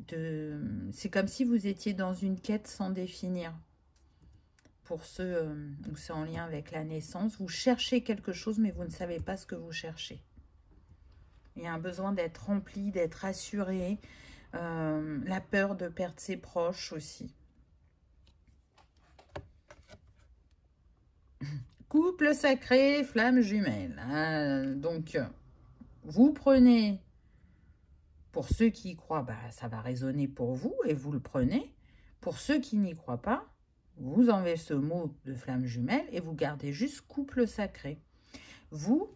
C'est comme si vous étiez dans une quête sans définir. Pour ceux où c'est en lien avec la naissance, vous cherchez quelque chose, mais vous ne savez pas ce que vous cherchez. Il y a un besoin d'être rempli, d'être assuré, la peur de perdre ses proches aussi. Couple sacré, flamme jumelle. Donc, vous prenez, pour ceux qui y croient, bah, ça va résonner pour vous et vous le prenez. Pour ceux qui n'y croient pas, vous enlevez ce mot de flamme jumelle et vous gardez juste couple sacré. Vous,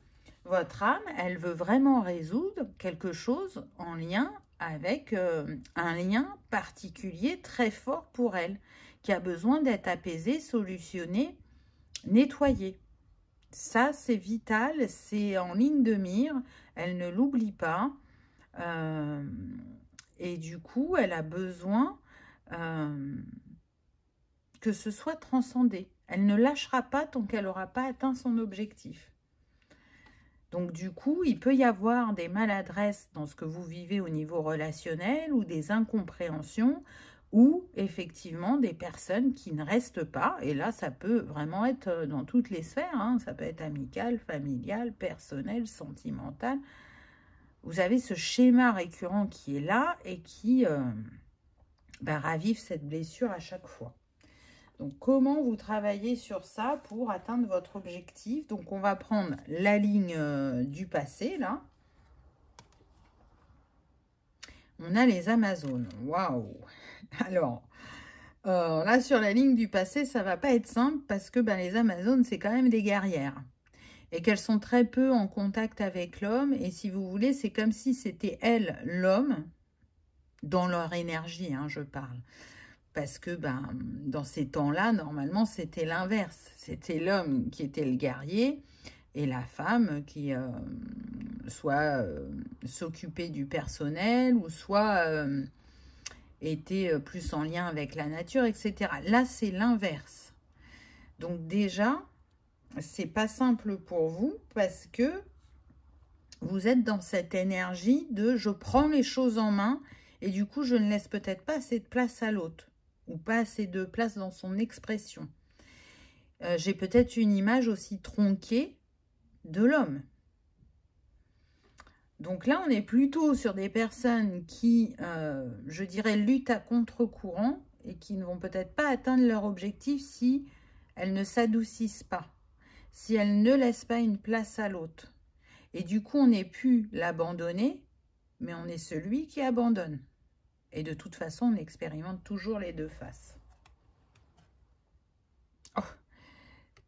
votre âme, elle veut vraiment résoudre quelque chose en lien avec un lien particulier très fort pour elle, qui a besoin d'être apaisé, solutionné, nettoyé. Ça, c'est vital, c'est en ligne de mire, elle ne l'oublie pas. Et du coup, elle a besoin que ce soit transcendé. Elle ne lâchera pas tant qu'elle n'aura pas atteint son objectif. Donc du coup, il peut y avoir des maladresses dans ce que vous vivez au niveau relationnel ou des incompréhensions ou effectivement des personnes qui ne restent pas. Et là, ça peut vraiment être dans toutes les sphères. Hein. Ça peut être amical, familial, personnel, sentimental. Vous avez ce schéma récurrent qui est là et qui ravive cette blessure à chaque fois. Donc, comment vous travaillez sur ça pour atteindre votre objectif? Donc, on va prendre la ligne du passé, là. On a les Amazones. Waouh! Alors, là, sur la ligne du passé, ça va pas être simple parce que les Amazones, c'est quand même des guerrières. Et qu'elles sont très peu en contact avec l'homme. Et si vous voulez, c'est comme si c'était elles, l'homme, dans leur énergie, hein, je parle. Parce que dans ces temps-là, normalement, c'était l'inverse. C'était l'homme qui était le guerrier et la femme qui soit s'occupait du personnel ou soit était plus en lien avec la nature, etc. Là, c'est l'inverse. Donc déjà, c'est pas simple pour vous parce que vous êtes dans cette énergie de « je prends les choses en main » et du coup, je ne laisse peut-être pas assez de place à l'autre. Ou pas assez de place dans son expression. J'ai peut-être une image aussi tronquée de l'homme. Donc là, on est plutôt sur des personnes qui, je dirais, luttent à contre-courant et qui ne vont peut-être pas atteindre leur objectif si elles ne s'adoucissent pas, si elles ne laissent pas une place à l'autre. Et du coup, on n'est plus l'abandonné, mais on est celui qui abandonne. Et de toute façon, on expérimente toujours les deux faces. Oh.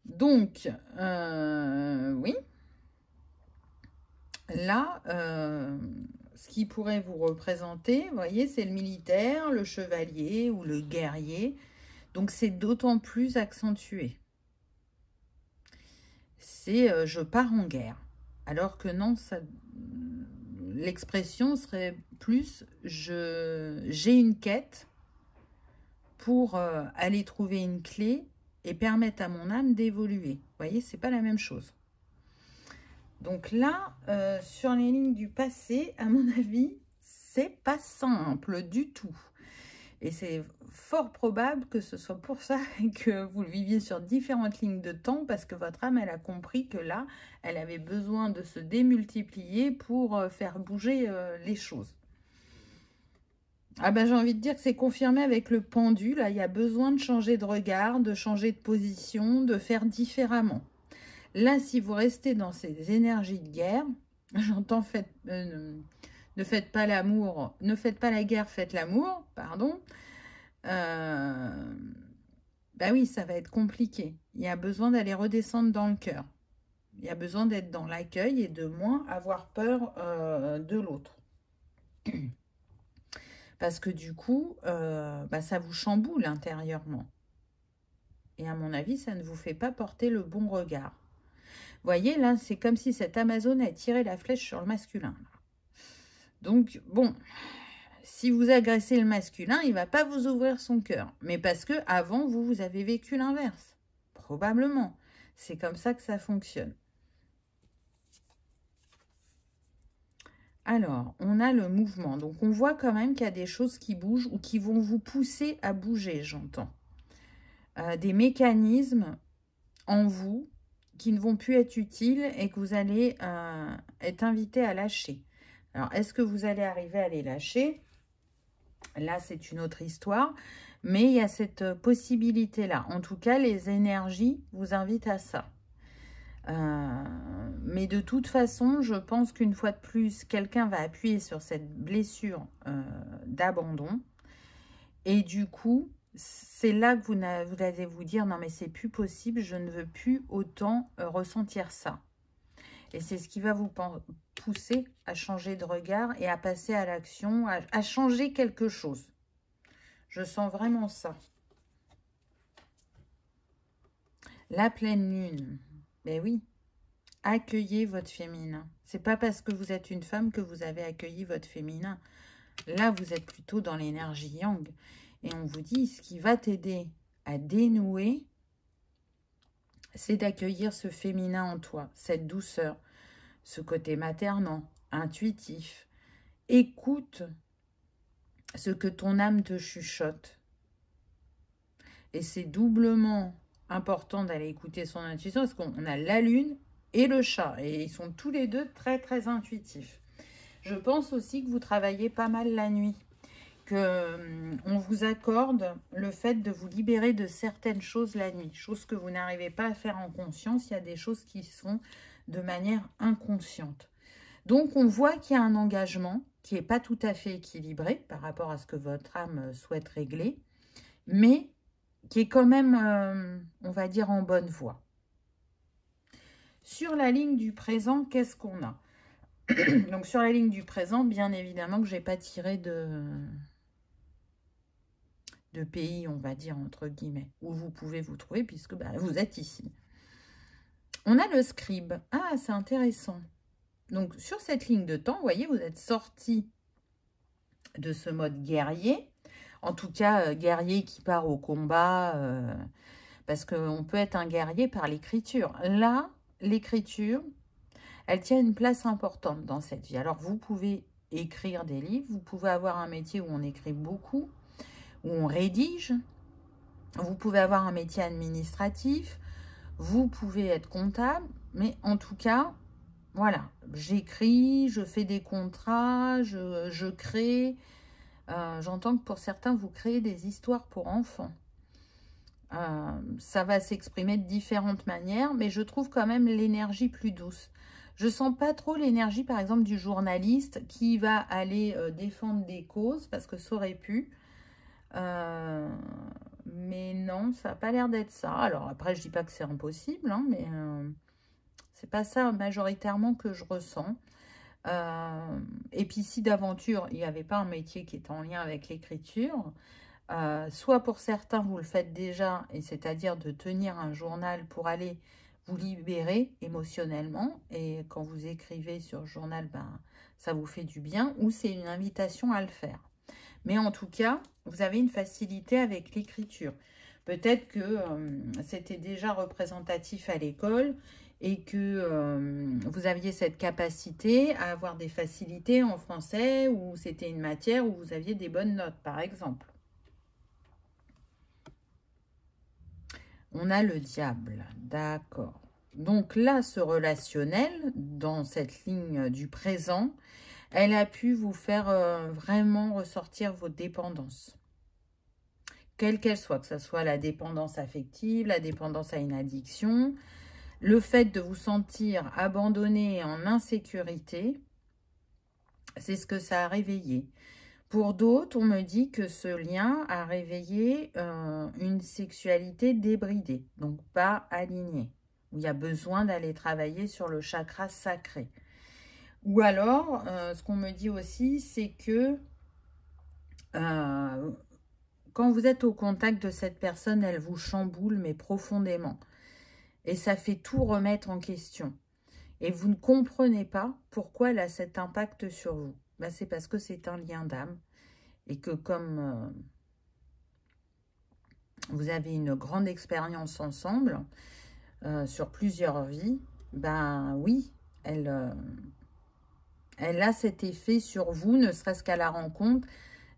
Donc, oui. Là, ce qui pourrait vous représenter, vous voyez, c'est le militaire, le chevalier ou le guerrier. Donc, c'est d'autant plus accentué. C'est je pars en guerre. Alors que non, l'expression serait plus j'ai une quête pour aller trouver une clé et permettre à mon âme d'évoluer. Vous voyez, c'est pas la même chose. Donc là, sur les lignes du passé, à mon avis, c'est pas simple du tout. Et c'est fort probable que ce soit pour ça que vous le viviez sur différentes lignes de temps, parce que votre âme, elle a compris que là, elle avait besoin de se démultiplier pour faire bouger les choses. Ah j'ai envie de dire que c'est confirmé avec le pendu. Là, il y a besoin de changer de regard, de changer de position, de faire différemment. Là, si vous restez dans ces énergies de guerre, j'entends ne faites pas l'amour, ne faites pas la guerre, faites l'amour, pardon. Oui, ça va être compliqué. Il y a besoin d'aller redescendre dans le cœur. Il y a besoin d'être dans l'accueil et de moins avoir peur de l'autre. Parce que du coup, ça vous chamboule intérieurement. Et à mon avis, ça ne vous fait pas porter le bon regard. Vous voyez, là, c'est comme si cette Amazone a tiré la flèche sur le masculin. Donc, bon, si vous agressez le masculin, il ne va pas vous ouvrir son cœur. Mais parce que avant, vous avez vécu l'inverse. Probablement. C'est comme ça que ça fonctionne. Alors, on a le mouvement. Donc, on voit quand même qu'il y a des choses qui bougent ou qui vont vous pousser à bouger, j'entends. Des mécanismes en vous qui ne vont plus être utiles et que vous allez être invité à lâcher. Alors, est-ce que vous allez arriver à les lâcher? Là, c'est une autre histoire. Mais il y a cette possibilité-là. En tout cas, les énergies vous invitent à ça. Mais de toute façon, je pense qu'une fois de plus, quelqu'un va appuyer sur cette blessure d'abandon. Et du coup, c'est là que vous allez vous dire, non mais c'est plus possible, je ne veux plus autant ressentir ça. Et c'est ce qui va vous pousser à changer de regard et à passer à l'action, à changer quelque chose. Je sens vraiment ça. La pleine lune, ben oui, accueillez votre féminin. C'est pas parce que vous êtes une femme que vous avez accueilli votre féminin. Là, vous êtes plutôt dans l'énergie yang. Et on vous dit, ce qui va t'aider à dénouer, c'est d'accueillir ce féminin en toi, cette douceur, ce côté maternant, intuitif. Écoute ce que ton âme te chuchote. Et c'est doublement important d'aller écouter son intuition parce qu'on a la lune et le chat. Et ils sont tous les deux très, très intuitifs. Je pense aussi que vous travaillez pas mal la nuit. On vous accorde le fait de vous libérer de certaines choses la nuit. Choses que vous n'arrivez pas à faire en conscience. Il y a des choses qui se font de manière inconsciente. Donc, on voit qu'il y a un engagement qui n'est pas tout à fait équilibré par rapport à ce que votre âme souhaite régler, mais qui est quand même, on va dire, en bonne voie. Sur la ligne du présent, qu'est-ce qu'on a? Donc, sur la ligne du présent, bien évidemment que je n'ai pas tiré de pays, on va dire, entre guillemets, où vous pouvez vous trouver, puisque vous êtes ici. On a le scribe. Ah, c'est intéressant. Donc, sur cette ligne de temps, vous voyez, vous êtes sorti de ce mode guerrier. En tout cas, guerrier qui part au combat, parce qu'on peut être un guerrier par l'écriture. Là, l'écriture, elle tient une place importante dans cette vie. Alors, vous pouvez écrire des livres, vous pouvez avoir un métier où on écrit beaucoup, où on rédige, vous pouvez avoir un métier administratif, vous pouvez être comptable, mais en tout cas, voilà, j'écris, je fais des contrats, je crée. J'entends que pour certains, vous créez des histoires pour enfants. Ça va s'exprimer de différentes manières, mais je trouve quand même l'énergie plus douce. Je sens pas trop l'énergie, par exemple, du journaliste qui va aller défendre des causes, parce que ça aurait pu. Mais non, ça n'a pas l'air d'être ça. Alors après, je dis pas que c'est impossible, hein, mais c'est pas ça majoritairement que je ressens. Et puis si d'aventure, il n'y avait pas un métier qui est en lien avec l'écriture, soit pour certains, vous le faites déjà, et c'est-à-dire de tenir un journal pour aller vous libérer émotionnellement, et quand vous écrivez sur le journal, ça vous fait du bien, ou c'est une invitation à le faire. Mais en tout cas, vous avez une facilité avec l'écriture. Peut-être que c'était déjà représentatif à l'école et que vous aviez cette capacité à avoir des facilités en français ou c'était une matière où vous aviez des bonnes notes, par exemple. On a le diable, d'accord. Donc là, ce relationnel, dans cette ligne du présent, elle a pu vous faire vraiment ressortir vos dépendances. Quelle qu'elle soit, que ce soit la dépendance affective, la dépendance à une addiction, le fait de vous sentir abandonné et en insécurité, c'est ce que ça a réveillé. Pour d'autres, on me dit que ce lien a réveillé une sexualité débridée, donc pas alignée, où il y a besoin d'aller travailler sur le chakra sacré. Ou alors, ce qu'on me dit aussi, c'est que quand vous êtes au contact de cette personne, elle vous chamboule, mais profondément. Et ça fait tout remettre en question. Et vous ne comprenez pas pourquoi elle a cet impact sur vous. C'est parce que c'est un lien d'âme. Et que comme vous avez une grande expérience ensemble, sur plusieurs vies, oui, elle a cet effet sur vous, ne serait-ce qu'à la rencontre,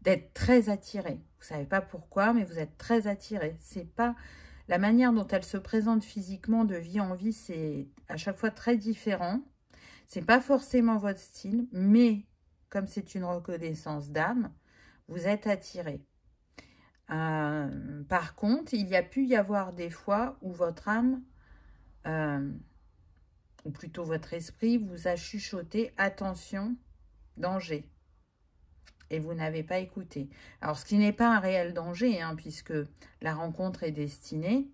d'être très attiré. Vous ne savez pas pourquoi, mais vous êtes très attiré. C'est pas la manière dont elle se présente physiquement de vie en vie, c'est à chaque fois très différent. C'est pas forcément votre style, mais comme c'est une reconnaissance d'âme, vous êtes attiré. Par contre, il y a pu y avoir des fois où votre âme, ou plutôt votre esprit, vous a chuchoté « Attention, danger ». et vous n'avez pas écouté. Alors, ce qui n'est pas un réel danger, hein, puisque la rencontre est destinée,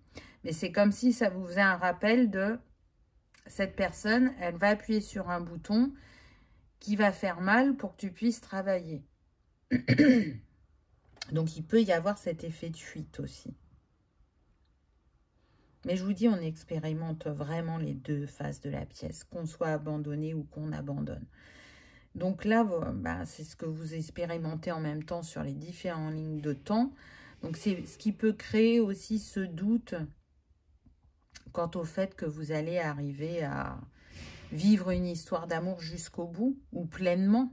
mais c'est comme si ça vous faisait un rappel de cette personne, elle va appuyer sur un bouton qui va faire mal pour que tu puisses travailler. Donc, il peut y avoir cet effet de fuite aussi. Mais je vous dis, on expérimente vraiment les deux faces de la pièce, qu'on soit abandonné ou qu'on abandonne. Donc là, bah, c'est ce que vous expérimentez en même temps sur les différentes lignes de temps. Donc c'est ce qui peut créer aussi ce doute quant au fait que vous allez arriver à vivre une histoire d'amour jusqu'au bout ou pleinement.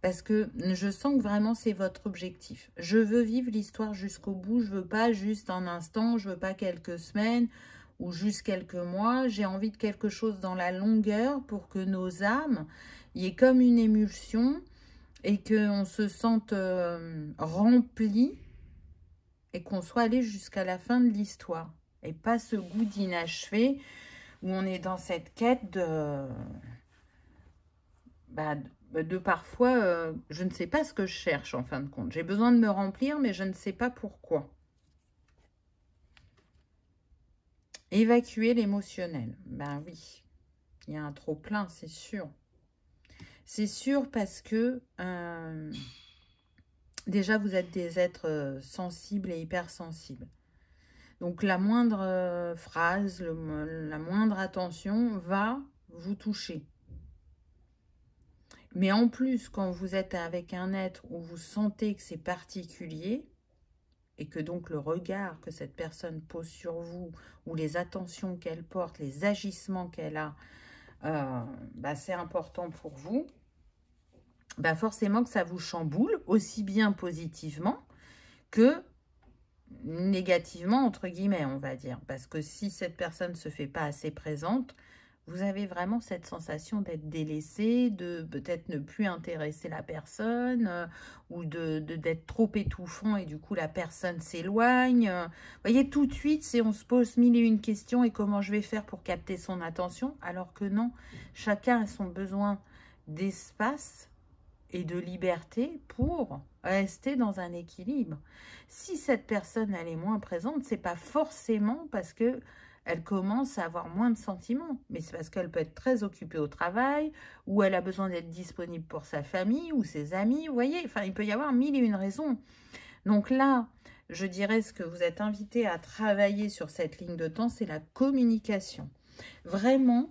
Parce que je sens que vraiment c'est votre objectif. Je veux vivre l'histoire jusqu'au bout. Je veux pas juste un instant, je veux pas quelques semaines ou juste quelques mois. J'ai envie de quelque chose dans la longueur pour que nos âmes, il y ait comme une émulsion et qu'on se sente rempli et qu'on soit allé jusqu'à la fin de l'histoire. Et pas ce goût d'inachevé où on est dans cette quête de... de parfois, je ne sais pas ce que je cherche en fin de compte. J'ai besoin de me remplir, mais je ne sais pas pourquoi. Évacuer l'émotionnel. Ben oui, il y a un trop-plein, c'est sûr. C'est sûr parce que déjà, vous êtes des êtres sensibles et hypersensibles. Donc, la moindre phrase, la moindre attention va vous toucher. Mais en plus, quand vous êtes avec un être où vous sentez que c'est particulier, et que donc le regard que cette personne pose sur vous, ou les attentions qu'elle porte, les agissements qu'elle a, c'est important pour vous, forcément que ça vous chamboule, aussi bien positivement que négativement, entre guillemets, on va dire. Parce que si cette personne ne se fait pas assez présente, vous avez vraiment cette sensation d'être délaissé, de peut-être ne plus intéresser la personne, ou d'être trop étouffant et du coup la personne s'éloigne. Vous voyez, tout de suite, on se pose mille et une questions et comment je vais faire pour capter son attention, alors que non, chacun a son besoin d'espace et de liberté pour rester dans un équilibre. Si cette personne elle est moins présente, c'est pas forcément parce que elle commence à avoir moins de sentiments, mais c'est parce qu'elle peut être très occupée au travail, ou elle a besoin d'être disponible pour sa famille ou ses amis, vous voyez, enfin il peut y avoir mille et une raisons. Donc là, je dirais ce que vous êtes invité à travailler sur cette ligne de temps, c'est la communication. Vraiment,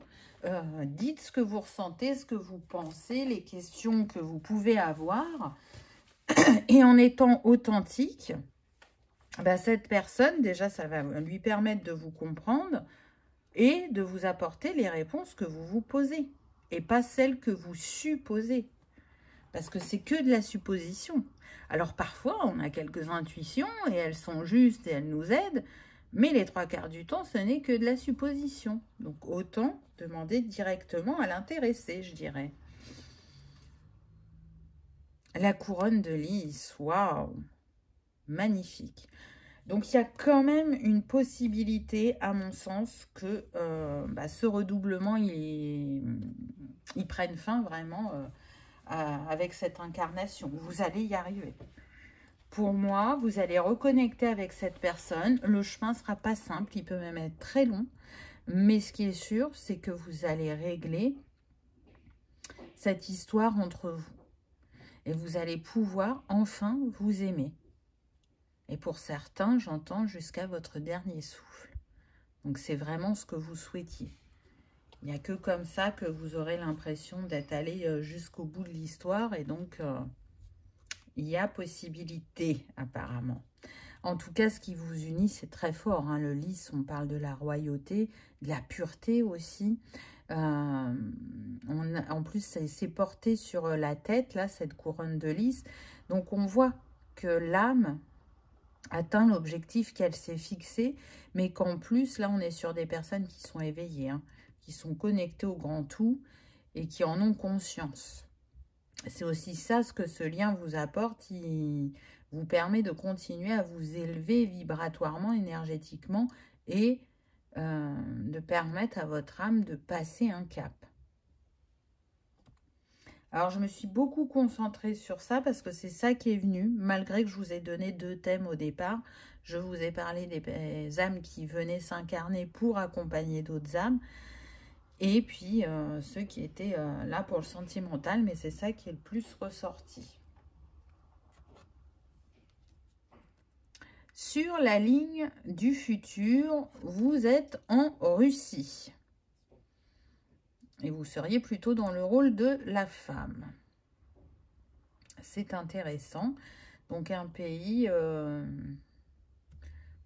dites ce que vous ressentez, ce que vous pensez, les questions que vous pouvez avoir. Et en étant authentique, cette personne, déjà, ça va lui permettre de vous comprendre et de vous apporter les réponses que vous vous posez. Et pas celles que vous supposez. Parce que c'est que de la supposition. Alors parfois, on a quelques intuitions et elles sont justes et elles nous aident. Mais les trois quarts du temps, ce n'est que de la supposition. Donc, autant demander directement à l'intéressé, je dirais. La couronne de lys, waouh, magnifique. Donc, il y a quand même une possibilité, à mon sens, que ce redoublement, il prenne fin vraiment avec cette incarnation. Vous allez y arriver. Pour moi, vous allez reconnecter avec cette personne. Le chemin ne sera pas simple, il peut même être très long. Mais ce qui est sûr, c'est que vous allez régler cette histoire entre vous. Et vous allez pouvoir enfin vous aimer. Et pour certains, j'entends jusqu'à votre dernier souffle. Donc c'est vraiment ce que vous souhaitiez. Il n'y a que comme ça que vous aurez l'impression d'être allé jusqu'au bout de l'histoire. Et donc... il y a possibilité, apparemment. En tout cas, ce qui vous unit, c'est très fort. Hein. Le lys, on parle de la royauté, de la pureté aussi. En plus, c'est porté sur la tête, là, cette couronne de lys. Donc, on voit que l'âme atteint l'objectif qu'elle s'est fixé, mais qu'en plus, là, on est sur des personnes qui sont éveillées, hein, qui sont connectées au grand tout et qui en ont conscience. C'est aussi ça ce que ce lien vous apporte, il vous permet de continuer à vous élever vibratoirement, énergétiquement et de permettre à votre âme de passer un cap. Alors, je me suis beaucoup concentrée sur ça parce que c'est ça qui est venu. Malgré que je vous ai donné 2 thèmes au départ, je vous ai parlé des âmes qui venaient s'incarner pour accompagner d'autres âmes. Et puis, ceux qui étaient là pour le sentimental, mais c'est ça qui est le plus ressorti. Sur la ligne du futur, vous êtes en Russie. Et vous seriez plutôt dans le rôle de la femme. C'est intéressant. Donc, un pays...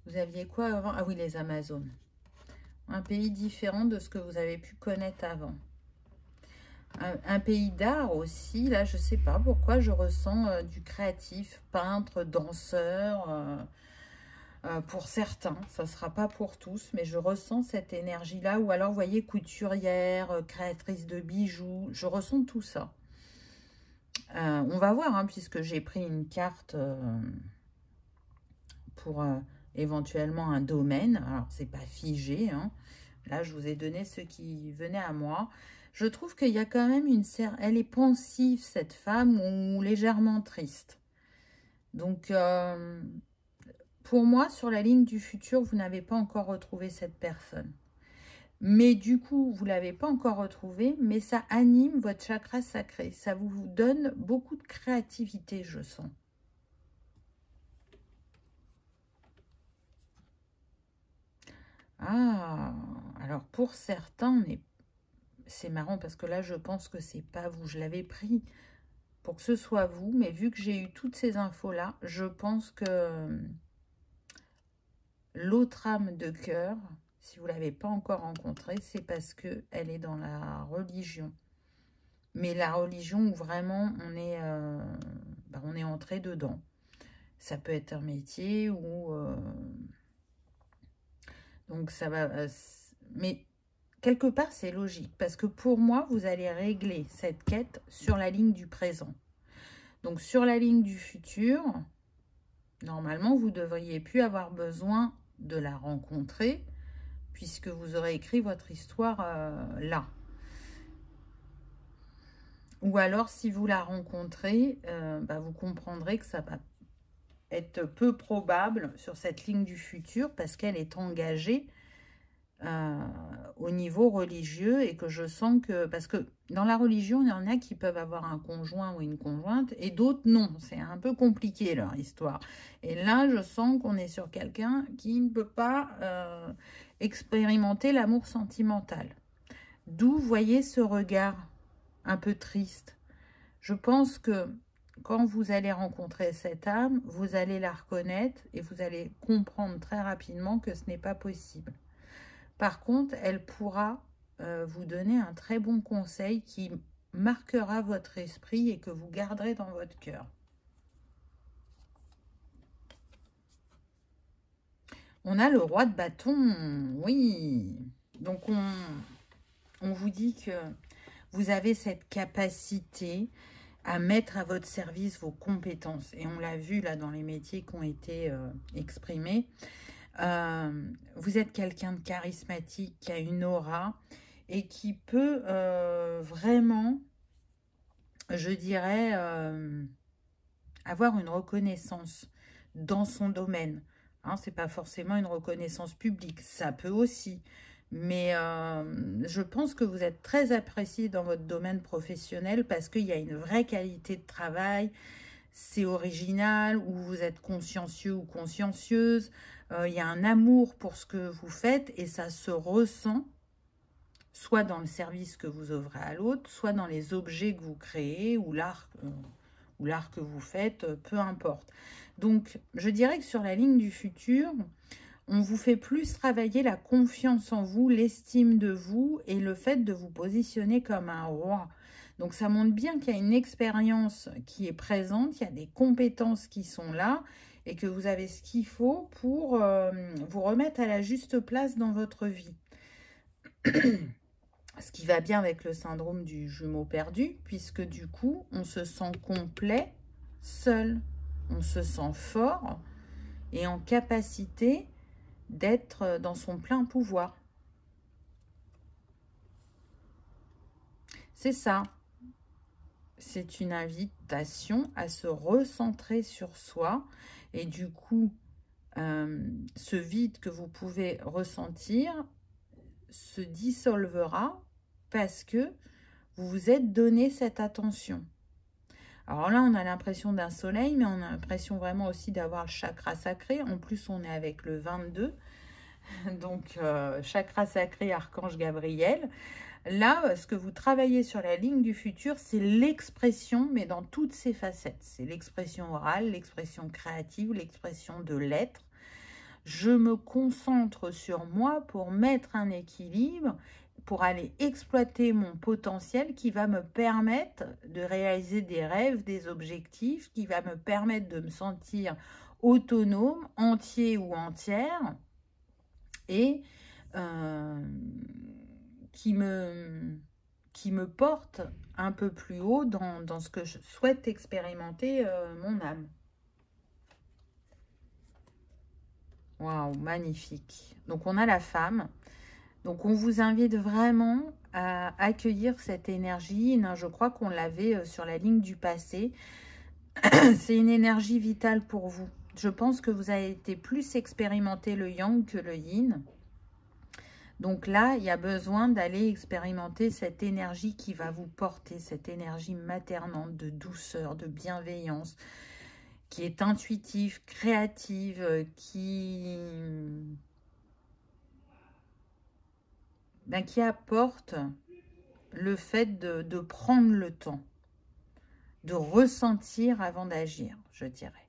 vous aviez quoi avant? Ah oui, les Amazones. Un pays différent de ce que vous avez pu connaître avant. Un pays d'art aussi. Là, je ne sais pas pourquoi je ressens du créatif, peintre, danseur... pour certains, ça ne sera pas pour tous, mais je ressens cette énergie-là. Ou alors, vous voyez, couturière, créatrice de bijoux, je ressens tout ça. On va voir, hein, puisque j'ai pris une carte pour éventuellement un domaine. Alors, c'est pas figé, hein. Là, je vous ai donné ceux qui venaient à moi. Je trouve qu'il y a quand même une... Elle est pensive, cette femme, ou légèrement triste. Donc... pour moi, sur la ligne du futur, vous n'avez pas encore retrouvé cette personne. Mais du coup, vous ne l'avez pas encore retrouvée, mais ça anime votre chakra sacré. Ça vous donne beaucoup de créativité, je sens. Ah, alors pour certains, c'est marrant parce que là, je pense que c'est pas vous. Je l'avais pris pour que ce soit vous, mais vu que j'ai eu toutes ces infos-là, je pense que... l'autre âme de cœur, si vous ne l'avez pas encore rencontrée, c'est parce qu'elle est dans la religion. Mais la religion où vraiment on est entré dedans. Ça peut être un métier ou... donc ça va... mais quelque part, c'est logique. Parce que pour moi, vous allez régler cette quête sur la ligne du présent. Donc sur la ligne du futur, normalement, vous ne devriez plus avoir besoin de la rencontrer, puisque vous aurez écrit votre histoire là. Ou alors, si vous la rencontrez, vous comprendrez que ça va être peu probable sur cette ligne du futur, parce qu'elle est engagée au niveau religieux, et que je sens que... Parce que dans la religion, il y en a qui peuvent avoir un conjoint ou une conjointe, et d'autres non. C'est un peu compliqué leur histoire. Et là, je sens qu'on est sur quelqu'un qui ne peut pas expérimenter l'amour sentimental. D'où, voyez, ce regard un peu triste. Je pense que quand vous allez rencontrer cette âme, vous allez la reconnaître et vous allez comprendre très rapidement que ce n'est pas possible. Par contre, elle pourra vous donner un très bon conseil qui marquera votre esprit et que vous garderez dans votre cœur. On a le roi de bâton, oui. Donc, on vous dit que vous avez cette capacité à mettre à votre service vos compétences. Et on l'a vu là dans les métiers qui ont été exprimés. Vous êtes quelqu'un de charismatique, qui a une aura et qui peut vraiment, je dirais, avoir une reconnaissance dans son domaine. Hein, c'est pas forcément une reconnaissance publique, ça peut aussi. Mais je pense que vous êtes très apprécié dans votre domaine professionnel parce qu'il y a une vraie qualité de travail. C'est original, ou vous êtes consciencieux ou consciencieuse. Il y a un amour pour ce que vous faites et ça se ressent soit dans le service que vous offrez à l'autre, soit dans les objets que vous créez ou l'art que vous faites, peu importe. Donc, je dirais que sur la ligne du futur, on vous fait plus travailler la confiance en vous, l'estime de vous et le fait de vous positionner comme un roi. Donc, ça montre bien qu'il y a une expérience qui est présente, il y a des compétences qui sont là et que vous avez ce qu'il faut pour vous remettre à la juste place dans votre vie. Ce qui va bien avec le syndrome du jumeau perdu, puisque du coup, on se sent complet, seul. On se sent fort et en capacité d'être dans son plein pouvoir. C'est ça. c'est une invitation à se recentrer sur soi. Et du coup, ce vide que vous pouvez ressentir se dissolvera parce que vous vous êtes donné cette attention. Alors là, on a l'impression d'un soleil, mais on a l'impression vraiment aussi d'avoir le chakra sacré. En plus, on est avec le 22. Donc, chakra sacré, archange Gabriel. Là, ce que vous travaillez sur la ligne du futur, c'est l'expression, mais dans toutes ses facettes. C'est l'expression orale, l'expression créative, l'expression de l'être. Je me concentre sur moi pour mettre un équilibre, pour aller exploiter mon potentiel qui va me permettre de réaliser des rêves, des objectifs, qui va me permettre de me sentir autonome, entier ou entière, et qui me porte un peu plus haut dans ce que je souhaite expérimenter mon âme. Waouh, magnifique. Donc, on a la femme. Donc, on vous invite vraiment à accueillir cette énergie. Je crois qu'on l'avait sur la ligne du passé. C'est une énergie vitale pour vous. Je pense que vous avez été plus expérimenté le yang que le yin. Donc là, il y a besoin d'aller expérimenter cette énergie qui va vous porter, cette énergie maternante de douceur, de bienveillance, qui est intuitive, créative, qui apporte le fait de prendre le temps, de ressentir avant d'agir, je dirais.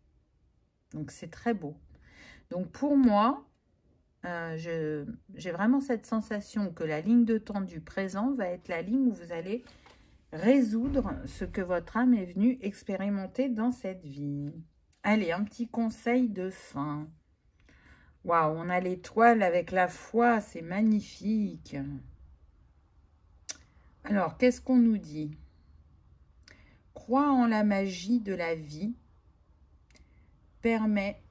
Donc, c'est très beau. Donc, pour moi, j'ai vraiment cette sensation que la ligne de temps du présent va être la ligne où vous allez résoudre ce que votre âme est venue expérimenter dans cette vie. Allez, un petit conseil de fin. Waouh, on a l'étoile avec la foi, c'est magnifique. Alors, qu'est-ce qu'on nous dit? Croire en la magie de la vie permet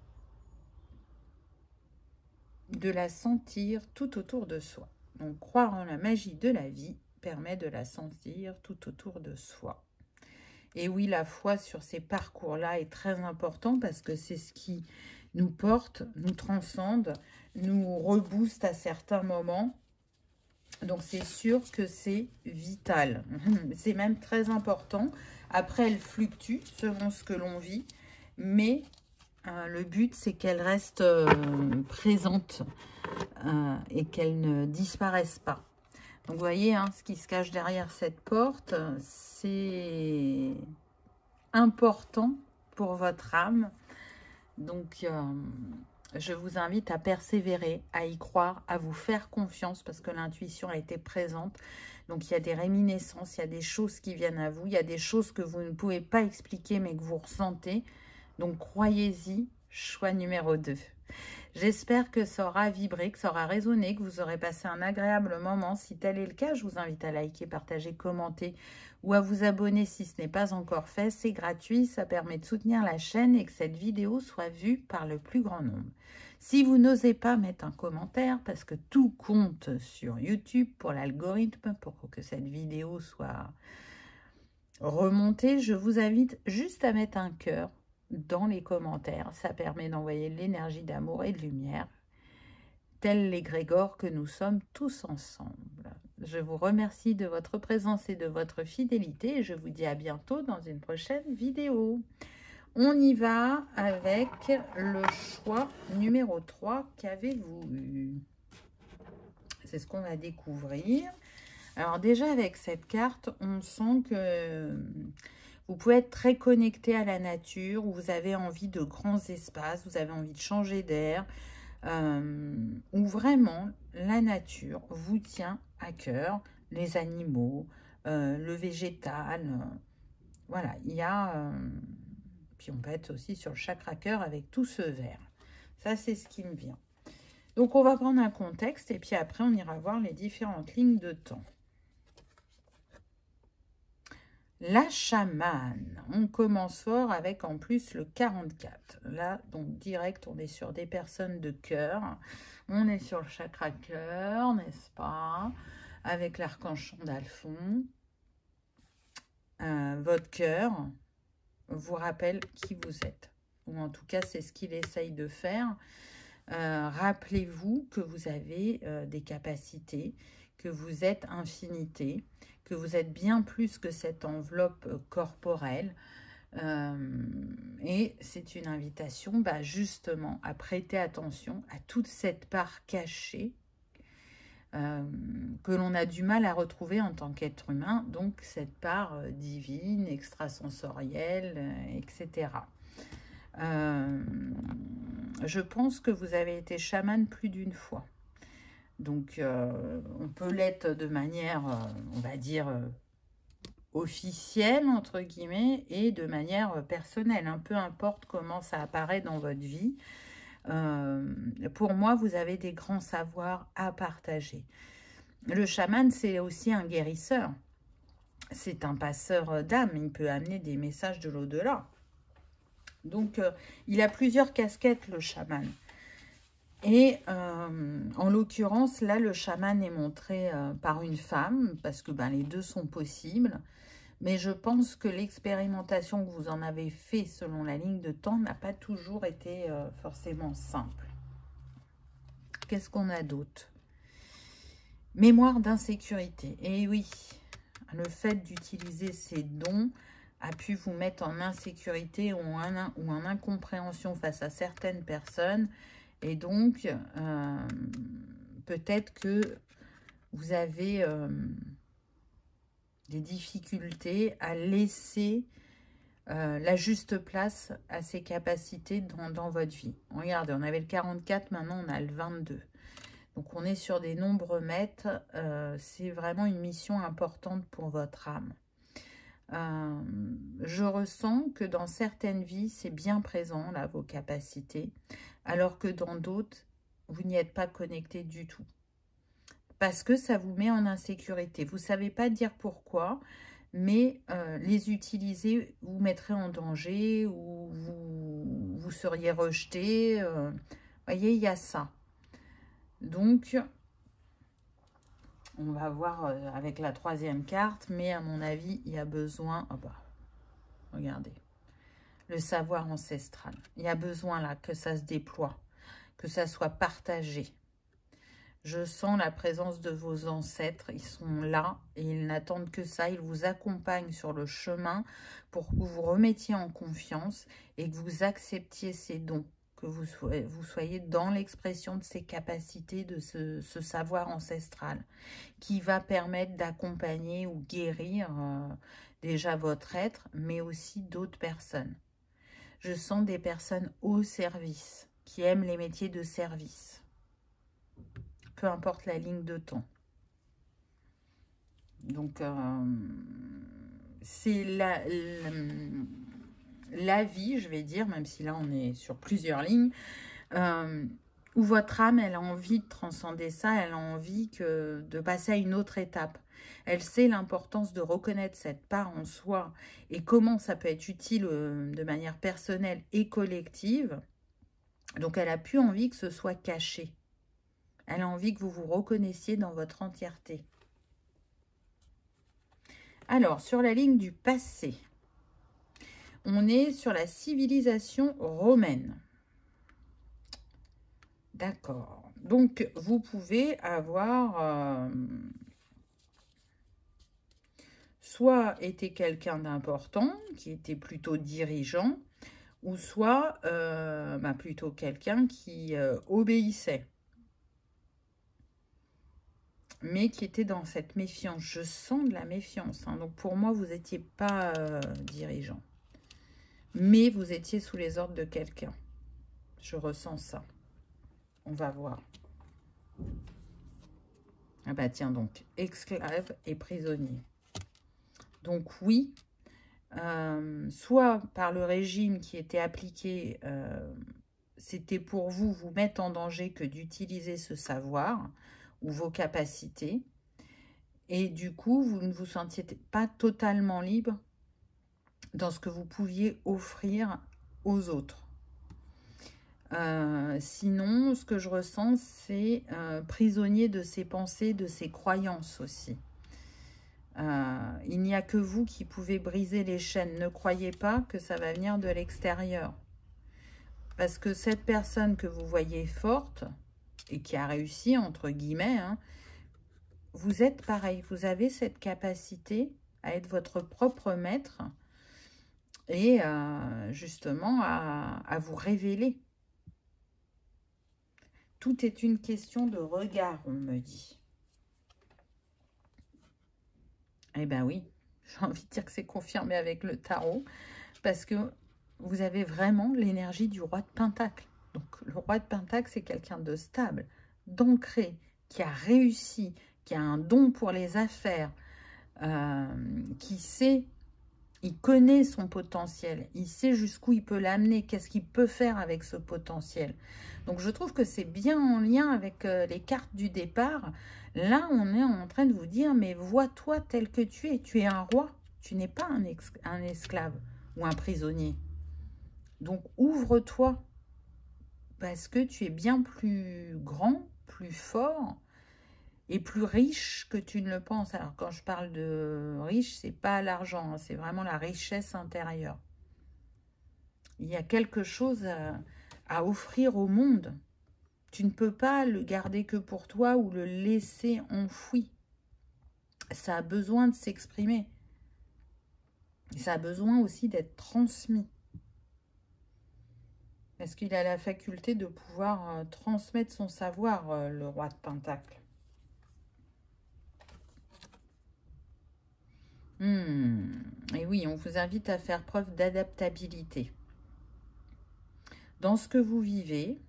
de la sentir tout autour de soi. Donc, croire en la magie de la vie permet de la sentir tout autour de soi. Et oui, la foi sur ces parcours-là est très important parce que c'est ce qui nous porte, nous transcende, nous rebooste à certains moments. Donc, c'est sûr que c'est vital. C'est même très important. Après, elle fluctue selon ce que l'on vit. Mais le but, c'est qu'elle reste présente et qu'elle ne disparaisse pas. Donc, vous voyez, hein, ce qui se cache derrière cette porte, c'est important pour votre âme. Donc, je vous invite à persévérer, à y croire, à vous faire confiance parce que l'intuition a été présente. Donc, il y a des réminiscences, il y a des choses qui viennent à vous, il y a des choses que vous ne pouvez pas expliquer mais que vous ressentez. Donc, croyez-y, choix numéro 2. J'espère que ça aura vibré, que ça aura résonné, que vous aurez passé un agréable moment. Si tel est le cas, je vous invite à liker, partager, commenter ou à vous abonner si ce n'est pas encore fait. C'est gratuit, ça permet de soutenir la chaîne et que cette vidéo soit vue par le plus grand nombre. Si vous n'osez pas mettre un commentaire, parce que tout compte sur YouTube pour l'algorithme, pour que cette vidéo soit remontée, je vous invite juste à mettre un cœur dans les commentaires. Ça permet d'envoyer l'énergie d'amour et de lumière, tels les Grégor que nous sommes tous ensemble. Je vous remercie de votre présence et de votre fidélité et je vous dis à bientôt dans une prochaine vidéo. On y va avec le choix numéro 3. Qu'avez-vous eu? C'est ce qu'on va découvrir. Alors déjà avec cette carte, on sent que vous pouvez être très connecté à la nature, où vous avez envie de grands espaces, vous avez envie de changer d'air, où vraiment la nature vous tient à cœur, les animaux, le végétal. Voilà, il y a... puis on peut être aussi sur le chakra cœur avec tout ce vert. Ça, c'est ce qui me vient. Donc, on va prendre un contexte et puis après, on ira voir les différentes lignes de temps. La chamane, on commence fort avec en plus le 44. Là, donc direct, on est sur des personnes de cœur. On est sur le chakra cœur, n'est-ce pas? Avec l'archange Chandalphon. votre cœur vous rappelle qui vous êtes. Ou en tout cas, c'est ce qu'il essaye de faire. Rappelez-vous que vous avez des capacités, que vous êtes infinité, que vous êtes bien plus que cette enveloppe corporelle. Et c'est une invitation justement à prêter attention à toute cette part cachée que l'on a du mal à retrouver en tant qu'être humain, donc cette part divine, extrasensorielle, etc. Je pense que vous avez été chamane plus d'une fois. Donc, on peut l'être de manière, on va dire, officielle, entre guillemets, et de manière personnelle. Peu importe comment ça apparaît dans votre vie. Pour moi, vous avez des grands savoirs à partager. Le chaman, c'est aussi un guérisseur. C'est un passeur d'âme. Il peut amener des messages de l'au-delà. Donc, il a plusieurs casquettes, le chaman. Et en l'occurrence, là, le chaman est montré par une femme, parce que les deux sont possibles. Mais je pense que l'expérimentation que vous en avez fait selon la ligne de temps n'a pas toujours été forcément simple. Qu'est-ce qu'on a d'autre? Mémoire d'insécurité. Et oui, le fait d'utiliser ces dons a pu vous mettre en insécurité ou en incompréhension face à certaines personnes. Et donc, peut-être que vous avez des difficultés à laisser la juste place à ces capacités dans votre vie. Regardez, on avait le 44, maintenant on a le 22. Donc, on est sur des nombres mètres. C'est vraiment une mission importante pour votre âme. Je ressens que dans certaines vies, c'est bien présent, là, vos capacités, alors que dans d'autres, vous n'y êtes pas connecté du tout. Parce que ça vous met en insécurité. Vous ne savez pas dire pourquoi, mais les utiliser vous mettrait en danger ou vous seriez rejeté. Voyez, il y a ça. Donc, on va voir avec la troisième carte, mais à mon avis, il y a besoin... Oh regardez, le savoir ancestral. Il y a besoin là que ça se déploie, que ça soit partagé. Je sens la présence de vos ancêtres, ils sont là et ils n'attendent que ça. Ils vous accompagnent sur le chemin pour que vous vous remettiez en confiance et que vous acceptiez ces dons, que vous soyez dans l'expression de ces capacités, de ce savoir ancestral qui va permettre d'accompagner ou guérir déjà votre être, mais aussi d'autres personnes. Je sens des personnes au service, qui aiment les métiers de service. Peu importe la ligne de temps. Donc, c'est la vie, je vais dire, même si là, on est sur plusieurs lignes, où votre âme, elle a envie de transcender ça, elle a envie de passer à une autre étape. Elle sait l'importance de reconnaître cette part en soi et comment ça peut être utile de manière personnelle et collective. Donc, elle a plus envie que ce soit caché. Elle a envie que vous vous reconnaissiez dans votre entièreté. Alors, sur la ligne du passé, on est sur la civilisation romaine. D'accord. Donc, vous pouvez avoir soit été quelqu'un d'important, qui était plutôt dirigeant, ou soit plutôt quelqu'un qui obéissait. Mais qui était dans cette méfiance. Je sens de la méfiance. Donc, pour moi, vous n'étiez pas dirigeant. Mais vous étiez sous les ordres de quelqu'un. Je ressens ça. On va voir. Ah bah tiens, donc, esclave et prisonnier. Donc, oui, soit par le régime qui était appliqué, c'était pour vous mettre en danger que d'utiliser ce savoir ou vos capacités. Et du coup, vous ne vous sentiez pas totalement libre dans ce que vous pouviez offrir aux autres. Sinon, ce que je ressens, c'est prisonnier de ses pensées, de ses croyances aussi. Il n'y a que vous qui pouvez briser les chaînes. Ne croyez pas que ça va venir de l'extérieur. Parce que cette personne que vous voyez forte, et qui a réussi, entre guillemets, hein, vous êtes pareil. Vous avez cette capacité à être votre propre maître et justement à vous révéler. Tout est une question de regard, on me dit. Eh bien oui, j'ai envie de dire que c'est confirmé avec le tarot, parce que vous avez vraiment l'énergie du roi de Pentacle. Donc le roi de Pentacle, c'est quelqu'un de stable, d'ancré, qui a réussi, qui a un don pour les affaires, qui sait, il connaît son potentiel, il sait jusqu'où il peut l'amener, qu'est-ce qu'il peut faire avec ce potentiel. Donc je trouve que c'est bien en lien avec les cartes du départ. Là, on est en train de vous dire, mais vois-toi tel que tu es un roi, tu n'es pas un esclave ou un prisonnier. Donc ouvre-toi, parce que tu es bien plus grand, plus fort et plus riche que tu ne le penses. Alors quand je parle de riche, c'est pas l'argent, hein, c'est vraiment la richesse intérieure. Il y a quelque chose à offrir au monde. Tu ne peux pas le garder que pour toi ou le laisser enfoui. Ça a besoin de s'exprimer. Ça a besoin aussi d'être transmis. Parce qu'il a la faculté de pouvoir transmettre son savoir, le roi de Pentacle. Et oui, on vous invite à faire preuve d'adaptabilité dans ce que vous vivez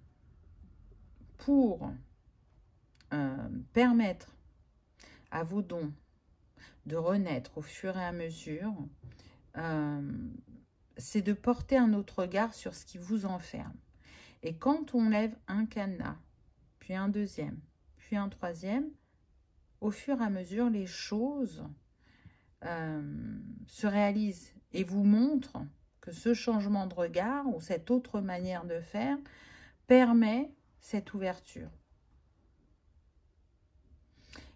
pour permettre à vos dons de renaître au fur et à mesure. C'est de porter un autre regard sur ce qui vous enferme. Et quand on lève un cadenas, puis un deuxième, puis un troisième, au fur et à mesure, les choses se réalisent et vous montrent que ce changement de regard ou cette autre manière de faire permet cette ouverture.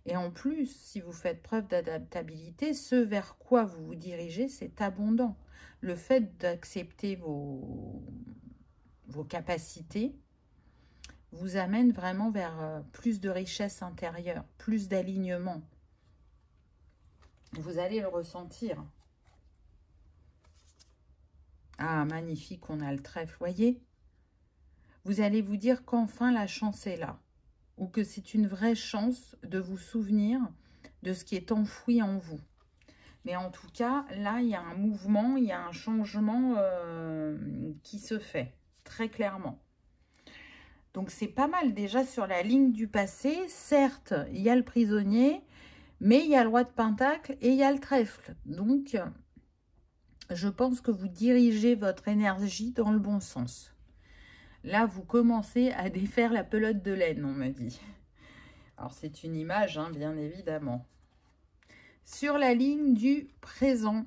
Et en plus, si vous faites preuve d'adaptabilité, ce vers quoi vous vous dirigez, c'est abondant. Le fait d'accepter vos capacités vous amène vraiment vers plus de richesse intérieure, plus d'alignement. Vous allez le ressentir. Ah, magnifique, on a le trèfle, voyez. Vous allez vous dire qu'enfin la chance est là. Ou que c'est une vraie chance de vous souvenir de ce qui est enfoui en vous. Mais en tout cas, là, il y a un mouvement, il y a un changement qui se fait, très clairement. Donc, c'est pas mal déjà sur la ligne du passé. Certes, il y a le prisonnier, mais il y a le roi de Pentacle et il y a le trèfle. Donc, je pense que vous dirigez votre énergie dans le bon sens. Là, vous commencez à défaire la pelote de laine, on me dit. Alors, c'est une image, hein, bien évidemment. Sur la ligne du présent.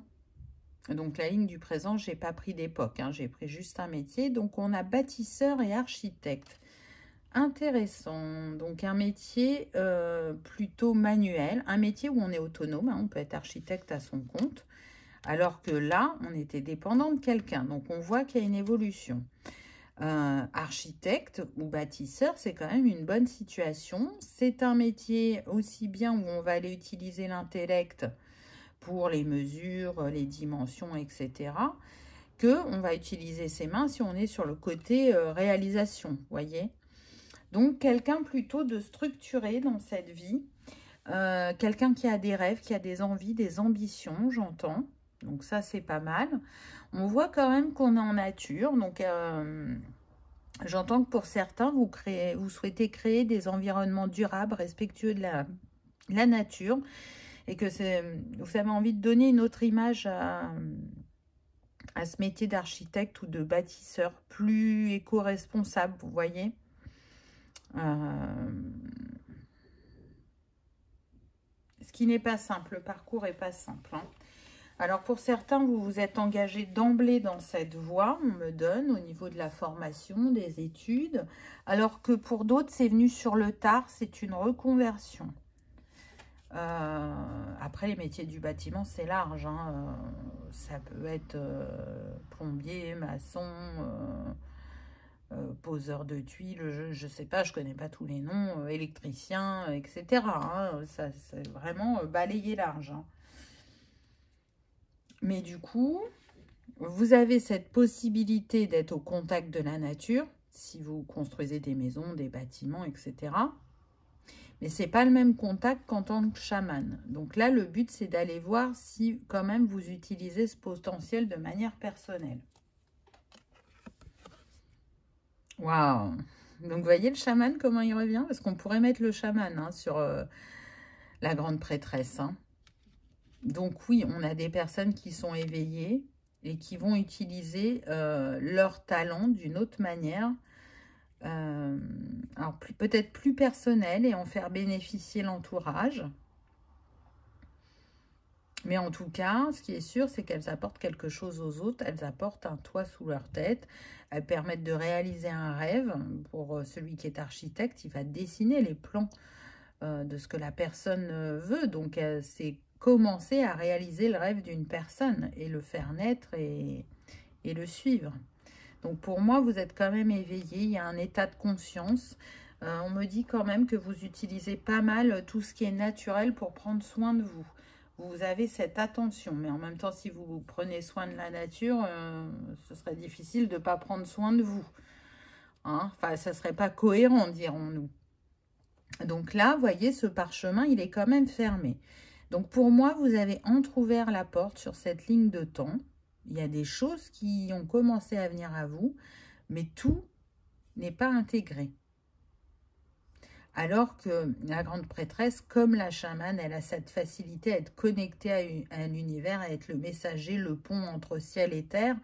Donc, la ligne du présent, je n'ai pas pris d'époque. Hein, j'ai pris juste un métier. Donc, on a bâtisseur et architecte. Intéressant. Donc, un métier plutôt manuel. Un métier où on est autonome. Hein, on peut être architecte à son compte. Alors que là, on était dépendant de quelqu'un. Donc, on voit qu'il y a une évolution. Architecte ou bâtisseur, c'est quand même une bonne situation. C'est un métier aussi bien où on va aller utiliser l'intellect pour les mesures, les dimensions, etc. que on va utiliser ses mains si on est sur le côté réalisation, voyez. Donc, quelqu'un plutôt de structuré dans cette vie. Quelqu'un qui a des rêves, qui a des envies, des ambitions, j'entends. Donc ça, c'est pas mal. On voit quand même qu'on est en nature. Donc, j'entends que pour certains, vous souhaitez créer des environnements durables, respectueux de la nature. Et que vous avez envie de donner une autre image à ce métier d'architecte ou de bâtisseur, plus éco-responsable, vous voyez. Ce qui n'est pas simple, le parcours n'est pas simple. Hein. Alors pour certains, vous vous êtes engagé d'emblée dans cette voie, on me donne, au niveau de la formation, des études, alors que pour d'autres, c'est venu sur le tard, c'est une reconversion. Après, les métiers du bâtiment, c'est large. Hein. Ça peut être plombier, maçon, poseur de tuiles, je sais pas, je connais pas tous les noms, électricien, etc. Hein. Ça, c'est vraiment balayé large. Hein. Mais du coup, vous avez cette possibilité d'être au contact de la nature, si vous construisez des maisons, des bâtiments, etc. Mais ce n'est pas le même contact qu'en tant que chaman. Donc là, le but, c'est d'aller voir si quand même vous utilisez ce potentiel de manière personnelle. Waouh! Donc, vous voyez le chaman, comment il revient? Parce qu'on pourrait mettre le chaman hein, sur la grande prêtresse. Hein. Donc oui, on a des personnes qui sont éveillées et qui vont utiliser leur talent d'une autre manière. Alors peut-être plus personnel et en faire bénéficier l'entourage. Mais en tout cas, ce qui est sûr, c'est qu'elles apportent quelque chose aux autres. Elles apportent un toit sous leur tête. Elles permettent de réaliser un rêve. Pour celui qui est architecte, il va dessiner les plans de ce que la personne veut. Donc, c'est commencer à réaliser le rêve d'une personne et le faire naître et le suivre. Donc, pour moi, vous êtes quand même éveillé. Il y a un état de conscience. On me dit quand même que vous utilisez pas mal tout ce qui est naturel pour prendre soin de vous. Vous avez cette attention, mais en même temps, si vous prenez soin de la nature, ce serait difficile de ne pas prendre soin de vous. Hein? Enfin, ça ne serait pas cohérent, dirons-nous. Donc là, vous voyez, ce parchemin, il est quand même fermé. Donc pour moi, vous avez entrouvert la porte sur cette ligne de temps. Il y a des choses qui ont commencé à venir à vous, mais tout n'est pas intégré. Alors que la grande prêtresse, comme la chamane, elle a cette facilité à être connectée à un univers, à être le messager, le pont entre ciel et terre.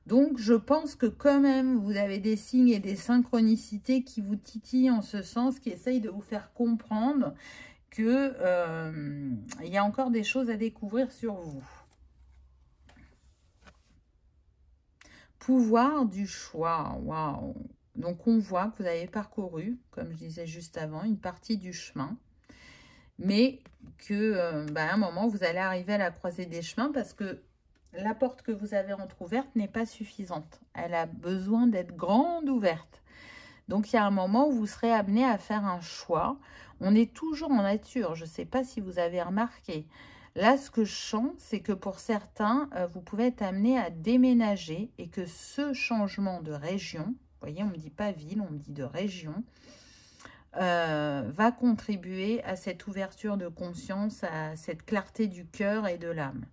Donc, je pense que quand même, vous avez des signes et des synchronicités qui vous titillent en ce sens, qui essayent de vous faire comprendre qu'il y a encore des choses à découvrir sur vous. Pouvoir du choix, waouh! Donc, on voit que vous avez parcouru, comme je disais juste avant, une partie du chemin. Mais que, à un moment, vous allez arriver à la croisée des chemins parce que la porte que vous avez entrouverte n'est pas suffisante. Elle a besoin d'être grande ouverte. Donc, il y a un moment où vous serez amené à faire un choix. On est toujours en nature. Je ne sais pas si vous avez remarqué. Là, ce que je sens, c'est que pour certains, vous pouvez être amené à déménager et que ce changement de région, vous voyez, on ne me dit pas ville, on me dit de région, va contribuer à cette ouverture de conscience, à cette clarté du cœur et de l'âme.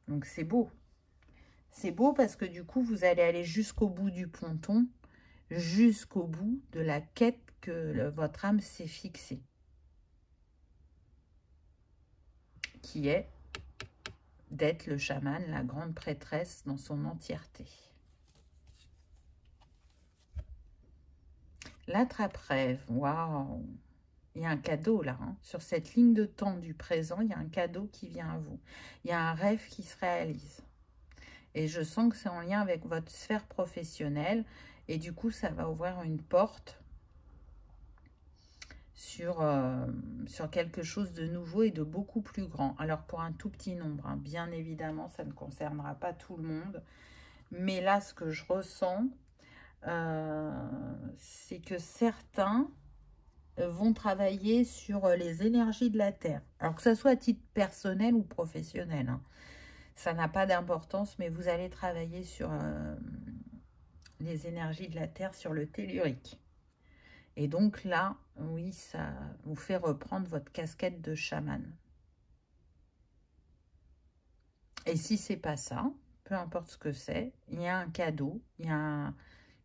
Donc, c'est beau. C'est beau parce que du coup, vous allez aller jusqu'au bout du ponton, jusqu'au bout de la quête que votre âme s'est fixée. Qui est d'être le chaman, la grande prêtresse dans son entièreté. L'attrape-rêve, waouh! Il y a un cadeau là, hein. Sur cette ligne de temps du présent, il y a un cadeau qui vient à vous. Il y a un rêve qui se réalise. Et je sens que c'est en lien avec votre sphère professionnelle. Et du coup, ça va ouvrir une porte sur quelque chose de nouveau et de beaucoup plus grand. Alors, pour un tout petit nombre, hein, bien évidemment, ça ne concernera pas tout le monde. Mais là, ce que je ressens, c'est que certains vont travailler sur les énergies de la Terre. Alors, que ce soit à titre personnel ou professionnel, hein. Ça n'a pas d'importance, mais vous allez travailler sur les énergies de la Terre, sur le tellurique. Et donc là, oui, ça vous fait reprendre votre casquette de chaman. Et si c'est pas ça, peu importe ce que c'est, il y a un cadeau, il y a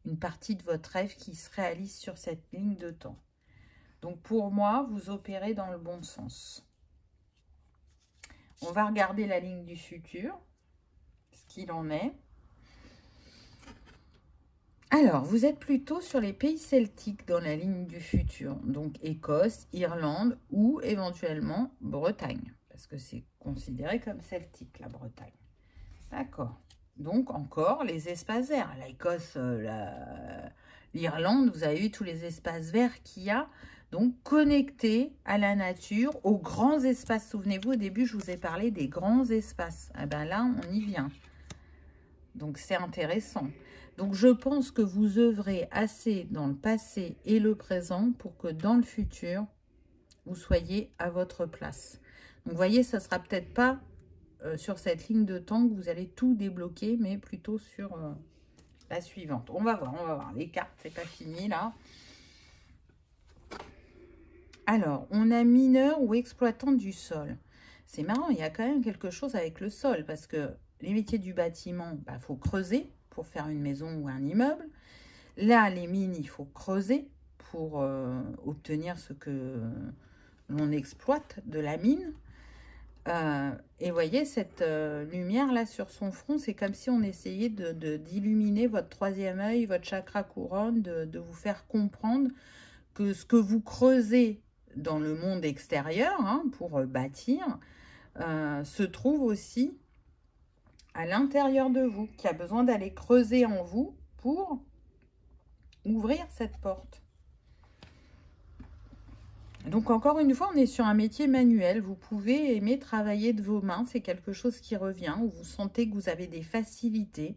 une partie de votre rêve qui se réalise sur cette ligne de temps. Donc pour moi, vous opérez dans le bon sens. On va regarder la ligne du futur, ce qu'il en est. Alors, vous êtes plutôt sur les pays celtiques dans la ligne du futur. Donc, Écosse, Irlande ou éventuellement Bretagne. Parce que c'est considéré comme celtique, la Bretagne. D'accord. Donc, encore les espaces verts. L'Écosse, l'Irlande, vous avez vu tous les espaces verts qu'il y a. Donc, connecté à la nature, aux grands espaces. Souvenez-vous, au début, je vous ai parlé des grands espaces. Eh bien là, on y vient. Donc, c'est intéressant. Donc, je pense que vous œuvrez assez dans le passé et le présent pour que dans le futur, vous soyez à votre place. Donc, vous voyez, ça ne sera peut-être pas sur cette ligne de temps que vous allez tout débloquer, mais plutôt sur la suivante. On va voir. Les cartes, c'est pas fini, là. Alors, on a mineur ou exploitant du sol. C'est marrant, il y a quand même quelque chose avec le sol, parce que les métiers du bâtiment, il faut creuser pour faire une maison ou un immeuble. Là, les mines, il faut creuser pour obtenir ce que l'on exploite de la mine. Et voyez, cette lumière là sur son front, c'est comme si on essayait d'illuminer votre troisième œil, votre chakra couronne, de vous faire comprendre que ce que vous creusez dans le monde extérieur, hein, pour bâtir, se trouve aussi à l'intérieur de vous, qui a besoin d'aller creuser en vous pour ouvrir cette porte. Donc, encore une fois, on est sur un métier manuel. Vous pouvez aimer travailler de vos mains. C'est quelque chose qui revient, où vous sentez que vous avez des facilités.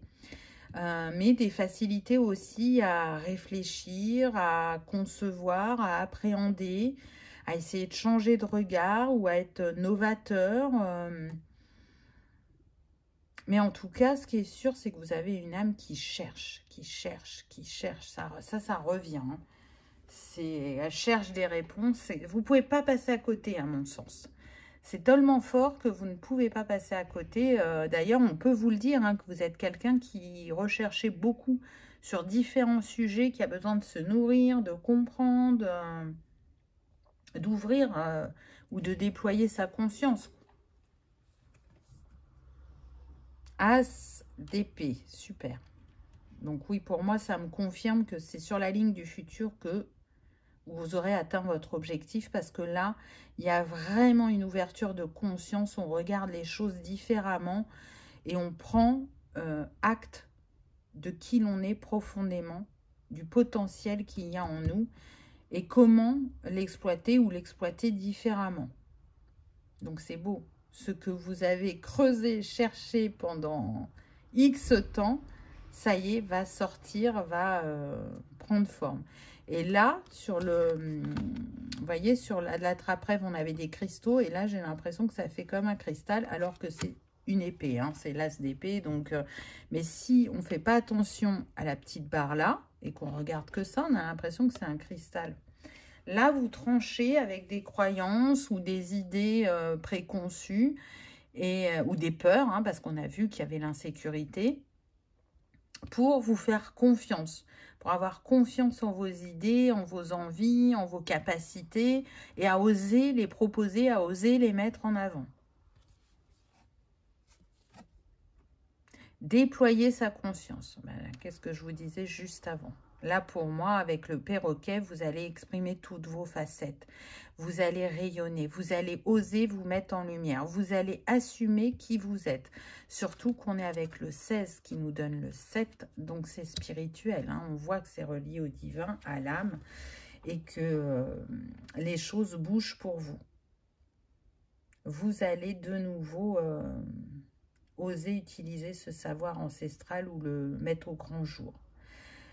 Mais des facilités aussi à réfléchir, à concevoir, à appréhender, à essayer de changer de regard ou à être novateur. Mais en tout cas, ce qui est sûr, c'est que vous avez une âme qui cherche, qui cherche, qui cherche. Ça revient. Hein. Elle cherche des réponses. Vous ne pouvez pas passer à côté, à mon sens. C'est tellement fort que vous ne pouvez pas passer à côté. D'ailleurs, on peut vous le dire, hein, que vous êtes quelqu'un qui recherchez beaucoup sur différents sujets, qui a besoin de se nourrir, de comprendre, d'ouvrir ou de déployer sa conscience. As d'épée, super. Donc oui, pour moi, ça me confirme que c'est sur la ligne du futur que vous aurez atteint votre objectif, parce que là, il y a vraiment une ouverture de conscience, on regarde les choses différemment et on prend acte de qui l'on est profondément, du potentiel qu'il y a en nous et comment l'exploiter ou l'exploiter différemment. Donc c'est beau, ce que vous avez creusé, cherché pendant X temps, ça y est, va sortir, va prendre forme. Et là, sur le, vous voyez, sur la trappe-rêve, on avait des cristaux. Et là, j'ai l'impression que ça fait comme un cristal, alors que c'est une épée. Hein, c'est l'as d'épée. Donc, mais si on ne fait pas attention à la petite barre là, et qu'on regarde que ça, on a l'impression que c'est un cristal. Là, vous tranchez avec des croyances ou des idées préconçues, ou des peurs, hein, parce qu'on a vu qu'il y avait l'insécurité, pour vous faire confiance, pour avoir confiance en vos idées, en vos envies, en vos capacités, et à oser les proposer, à oser les mettre en avant. Déployer sa conscience. Ben, qu'est-ce que je vous disais juste avant? Là, pour moi, avec le perroquet, vous allez exprimer toutes vos facettes. Vous allez rayonner, vous allez oser vous mettre en lumière. Vous allez assumer qui vous êtes. Surtout qu'on est avec le 16 qui nous donne le 7. Donc, c'est spirituel. Hein. On voit que c'est relié au divin, à l'âme. Et que les choses bougent pour vous. Vous allez de nouveau oser utiliser ce savoir ancestral ou le mettre au grand jour.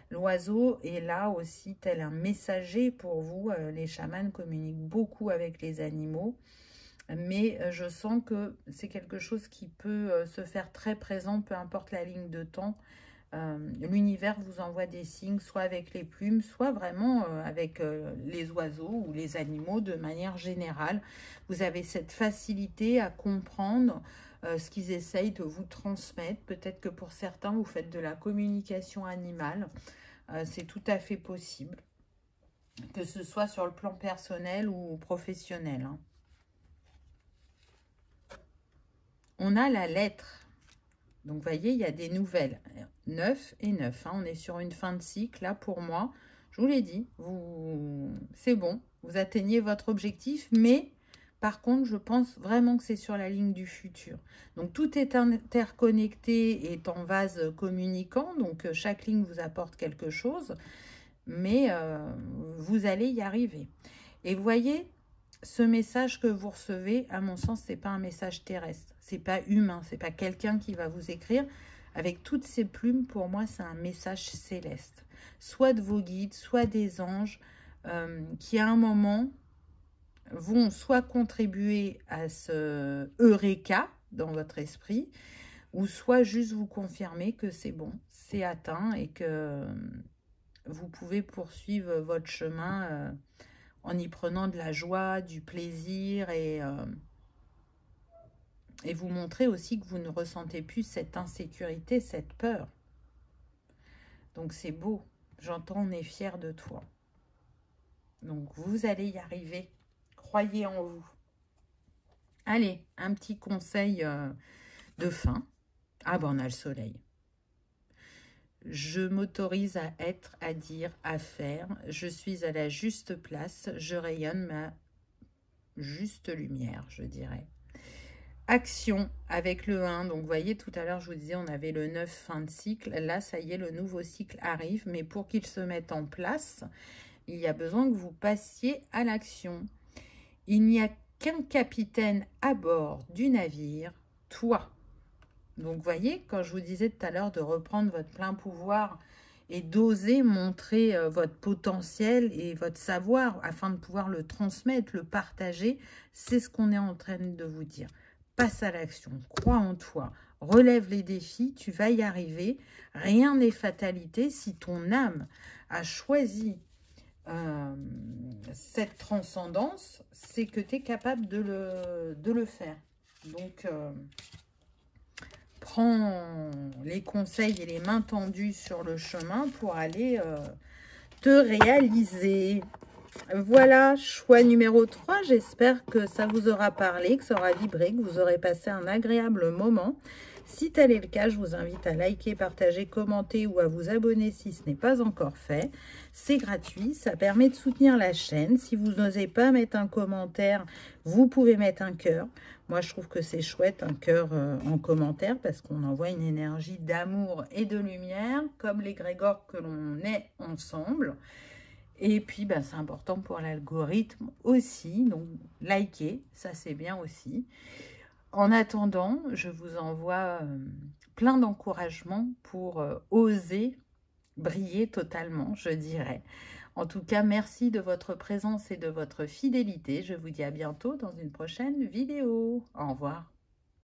L'oiseau est là aussi tel un messager pour vous. Les chamans communiquent beaucoup avec les animaux. Mais je sens que c'est quelque chose qui peut se faire très présent, peu importe la ligne de temps. L'univers vous envoie des signes, soit avec les plumes, soit vraiment avec les oiseaux ou les animaux de manière générale. Vous avez cette facilité à comprendre ce qu'ils essayent de vous transmettre. Peut-être que pour certains, vous faites de la communication animale. C'est tout à fait possible, que ce soit sur le plan personnel ou professionnel. Hein. On a la lettre. Donc, vous voyez, il y a des nouvelles. 9 et 9. Hein. On est sur une fin de cycle. Là, pour moi, je vous l'ai dit, c'est bon. Vous atteignez votre objectif, mais... Par contre, je pense vraiment que c'est sur la ligne du futur. Donc, tout est interconnecté et est en vase communicant. Donc, chaque ligne vous apporte quelque chose. Mais vous allez y arriver. Et vous voyez, ce message que vous recevez, à mon sens, c'est pas un message terrestre. C'est pas humain, c'est pas quelqu'un qui va vous écrire. Avec toutes ces plumes, pour moi, c'est un message céleste. Soit de vos guides, soit des anges, qui à un moment vont soit contribuer à ce eureka dans votre esprit, ou soit juste vous confirmer que c'est bon, c'est atteint et que vous pouvez poursuivre votre chemin en y prenant de la joie, du plaisir et vous montrer aussi que vous ne ressentez plus cette insécurité, cette peur. Donc c'est beau, j'entends on est fier de toi. Donc vous allez y arriver, croyez en vous. Allez, un petit conseil de fin. Ah ben on a le soleil. Je m'autorise à être, à dire, à faire. Je suis à la juste place. Je rayonne ma juste lumière, je dirais. Action avec le 1. Donc, vous voyez, tout à l'heure, je vous disais, on avait le 9, fin de cycle. Là, ça y est, le nouveau cycle arrive. Mais pour qu'il se mette en place, il y a besoin que vous passiez à l'action. Il n'y a qu'un capitaine à bord du navire, toi. Donc, vous voyez, quand je vous disais tout à l'heure de reprendre votre plein pouvoir et d'oser montrer votre potentiel et votre savoir afin de pouvoir le transmettre, le partager, c'est ce qu'on est en train de vous dire. Passe à l'action, crois en toi, relève les défis, tu vas y arriver. Rien n'est fatalité. Si ton âme a choisi cette transcendance, c'est que tu es capable de le faire. Donc, prends les conseils et les mains tendues sur le chemin pour aller te réaliser. Voilà, choix numéro 3. J'espère que ça vous aura parlé, que ça aura vibré, que vous aurez passé un agréable moment. Si tel est le cas, je vous invite à liker, partager, commenter ou à vous abonner si ce n'est pas encore fait. C'est gratuit, ça permet de soutenir la chaîne. Si vous n'osez pas mettre un commentaire, vous pouvez mettre un cœur. Moi, je trouve que c'est chouette, un cœur en commentaire, parce qu'on envoie une énergie d'amour et de lumière, comme l'égrégore que l'on est ensemble. Et puis, ben, c'est important pour l'algorithme aussi. Donc, likez, ça c'est bien aussi. En attendant, je vous envoie plein d'encouragements pour oser briller totalement, je dirais. En tout cas, merci de votre présence et de votre fidélité. Je vous dis à bientôt dans une prochaine vidéo. Au revoir.